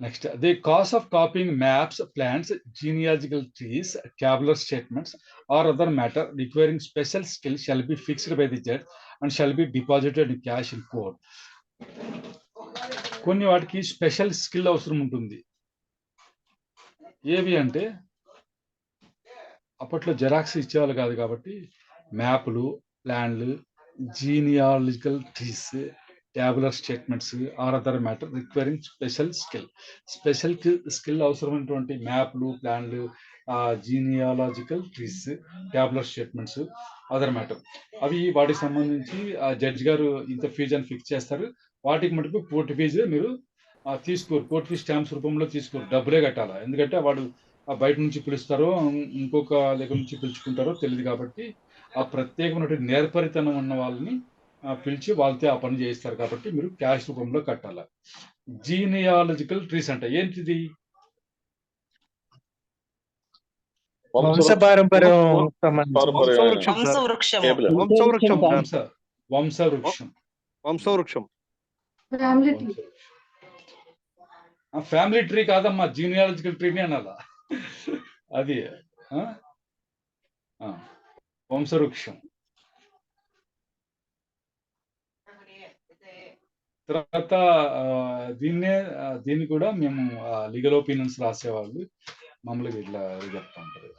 Next, the cost of copying maps, plans, genealogical trees, tabular statements, or other matter requiring special skill shall be fixed by the judge and shall be deposited in cash in court. కొన్ని వాటికి special skill అవసరం ఉంటుంది. ఏవి అంటే అప్పట్లో xerox ఇచ్చేవాళ్ళు కాదు కాబట్టి మ్యాప్లు, ప్లాన్లు, genealogical trees, tabular statements or other matter requiring special skill అవసరమైనటువంటి మ్యాప్లు, ప్లాన్లు, genealogical trees, tabular statements other matter అవి వాటికి సంబంధించి ఆ జడ్జి గారు ఇంత ఫీజు అని ఫిక్స్ చేస్తారు. వాటికి మటుకు కోర్టు ఫీజు మీరు తీసుకోరు, కోర్టు ఫీజు స్టాంప్స్ రూపంలో తీసుకోరు, డబ్బులే కట్టాలి. ఎందుకంటే వాడు బయట నుంచి పిలుస్తారో ఇంకొక దగ్గర నుంచి పిలుచుకుంటారో తెలియదు కాబట్టి ఆ ప్రత్యేకమైనటువంటి నేర్పరితనం ఉన్న వాళ్ళని పిలిచి వాళ్ళతో ఆ పని చేయిస్తారు కాబట్టి మీరు క్యాష్ రూపంలో కట్టాలి. జీనియాలజికల్ ట్రీస్ అంటే ఏంటిది? వంశపారంపర్యం వంశవృక్షం సార్. వంశవృక్షము. వంశవృక్షం సార్. వంశవృక్షం. వంశవృక్షం. ఫ్యామిలీ ట్రీ కాదమ్మా, జీనియాలజికల్ ట్రీని అనాలా. అది వంశవృక్షం. తర్వాత దీన్ని కూడా మేము లీగల్ ఒపీనియన్స్ రాసేవాళ్ళు మామూలుగా ఇట్లా చెప్తా ఉంటారు.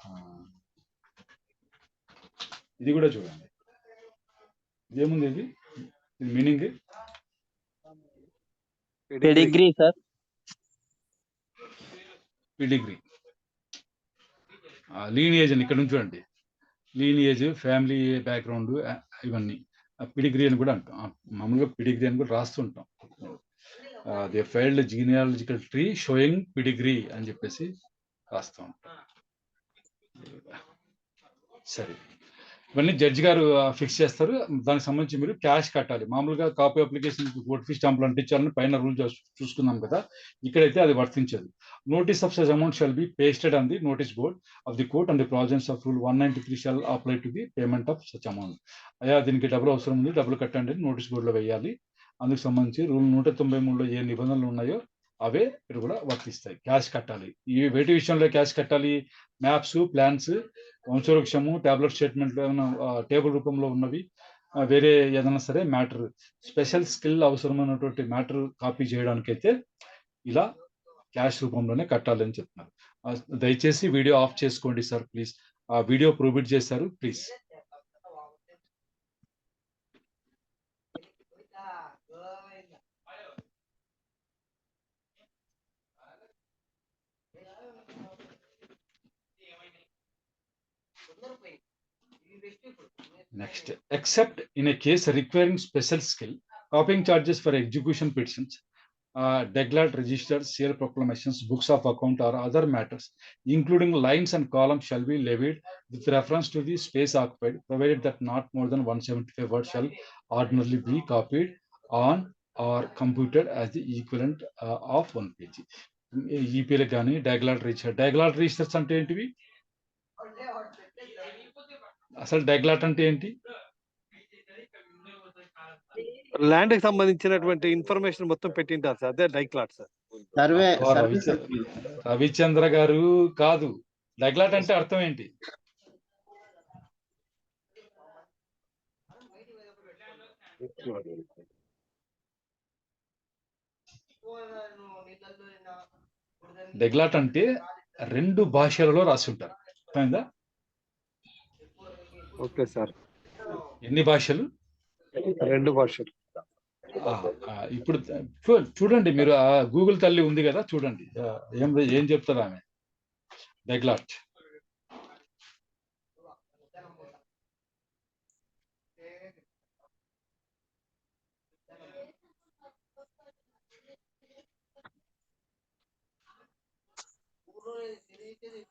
ఇది కూడా చూడండి, ఇదేముంది, ఇది meaning pedigree sir. Pedigree, lineage అని ఇక్కడ నుంచి చూడండి, లీనియేజ్, ఫ్యామిలీ బ్యాక్గ్రౌండ్, ఇవన్నీ పిడిగ్రీ అని కూడా అంటాం. మామూలుగా పిడిగ్రీ అని కూడా రాస్తుంటాం. They filed జీనియాలజికల్ tree sowing Pedigree అని చెప్పేసి రాస్తూ ఉంటాం. సరే, ఇవన్నీ జడ్జి గారు ఫిక్స్ చేస్తారు. దానికి సంబంధించి మీరు క్యాష్ కట్టాలి. మామూలుగా కాపీ అప్లికేషన్ కోర్టు ఫీ స్టాంపులు అంటించాలని పైన రూల్ చూసుకున్నాం కదా, ఇక్కడైతే అది వర్తించదు. Notice of such amount shall be pasted on the notice board of the court and the provisions of rule 193 shall apply to the payment of such amount. అయ్యా దీనికి డబ్బులు అవసరం ఉంది, డబ్బులు కట్టండి అని నోటీస్ బోర్డులో వేయాలి. అందుకు సంబంధించి రూల్ 193లో ఏ నిబంధనలు ఉన్నాయో అవే మీరు కూడా వర్తిస్తాయి. క్యాష్ కట్టాలి. ఈ వేటి విషయంలో క్యాష్ కట్టాలి? మ్యాప్స్, ప్లాన్స్, వంశవృక్షము, ట్యాబ్లెట్ స్టేట్మెంట్లు ఏమైనా టేబుల్ రూపంలో ఉన్నవి, వేరే ఏదైనా సరే మ్యాటర్, స్పెషల్ స్కిల్ అవసరమైనటువంటి మ్యాటర్ కాపీ చేయడానికైతే ఇలా క్యాష్ రూపంలోనే కట్టాలని చెప్తున్నారు. దయచేసి వీడియో ఆఫ్ చేసుకోండి సార్ ప్లీజ్. ఆ వీడియో ప్రొహిబిట్ చేశారు please. Next, except in a case requiring special skill, copying charges for execution petitions, declared registers, sale proclamations, books of account or other matters, including lines and columns, shall be levied with reference to the space occupied, provided that not more than 175 words shall ordinarily be copied on or computed as the equivalent of 1 page. ఈపీలకు కానీ డైగ్లాట్ registers అంటే ఏంటివి? అసలు డైగ్లాట్ అంటే ఏంటి? Land కి సంబంధించినటువంటి information మొత్తం పెట్టింటారు sir, అదే డైగ్లాట్ సార్. రవిచంద్ర గారు కాదు, డైగ్లాట్ అంటే అర్థం ఏంటి? డైగ్లాట్ అంటే 2 భాషలలో రాసి ఉంటారు. అర్థమైందా? Okay sir. ఎన్ని భాషలు? 2 భాషలు. ఇప్పుడు చూడండి, మీరు ఆ గూగుల్ తల్లి ఉంది కదా, చూడండి ఏం చెప్తారు ఆమె. డైగ్లాట్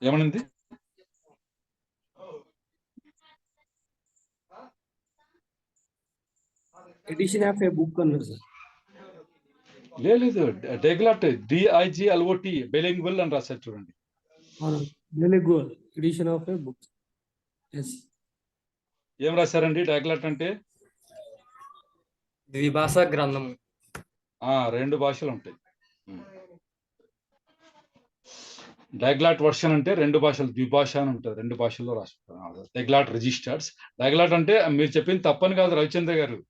ఏమనింది? ఎడిషన్ ఆఫ్ ఏ బుక్ అన్నారు సార్. లేదు, డైగ్లాట్ DIGLOT బైలింగ్వల్ అని రాశారు చూడండి. Bilingual edition of a book. ఏం రాశారండి డైగ్లాట్ అంటే? ద్విభాషా గ్రంథం. 2 భాషలు ఉంటాయి. డైగ్లాట్ వర్షన్ అంటే 2 భాషలు, ద్విభాష అని ఉంటుంది, 2 భాషల్లో రాసుకుంటారు. డైగ్లాట్ రిజిస్టర్స్. డైగ్లాట్ అంటే మీరు చెప్పింది తప్పని కాదు రవిచంద్ర గారు.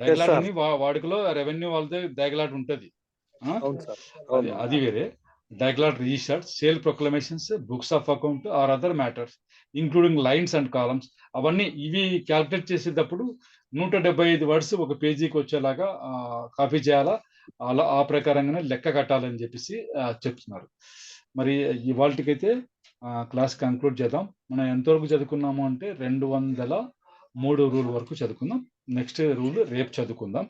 డైగ్లాట్ అని వాడుకలో రెవెన్యూ వాళ్ళదే డైగ్లాట్ ఉంటది, అది వేరే. Diglot registers, sale proclamations, books of account or other matters including lines and columns, అవన్నీ ఇవి క్యాల్కులేట్ చేసేటప్పుడు 175 వర్డ్స్ ఒక పేజీకి వచ్చేలాగా కాపీ చేయాలా, అలా ఆ ప్రకారంగానే లెక్క కట్టాలని చెప్పేసి చెప్తున్నారు. మరి ఇవాళకైతే క్లాస్ కంక్లూడ్ చేద్దాం. మనం ఎంతవరకు చదువుకున్నాము అంటే 203 రూల్ వరకు చదువుకుందాం. నెక్స్ట్ రూల్ రేపు చదువుకుందాం.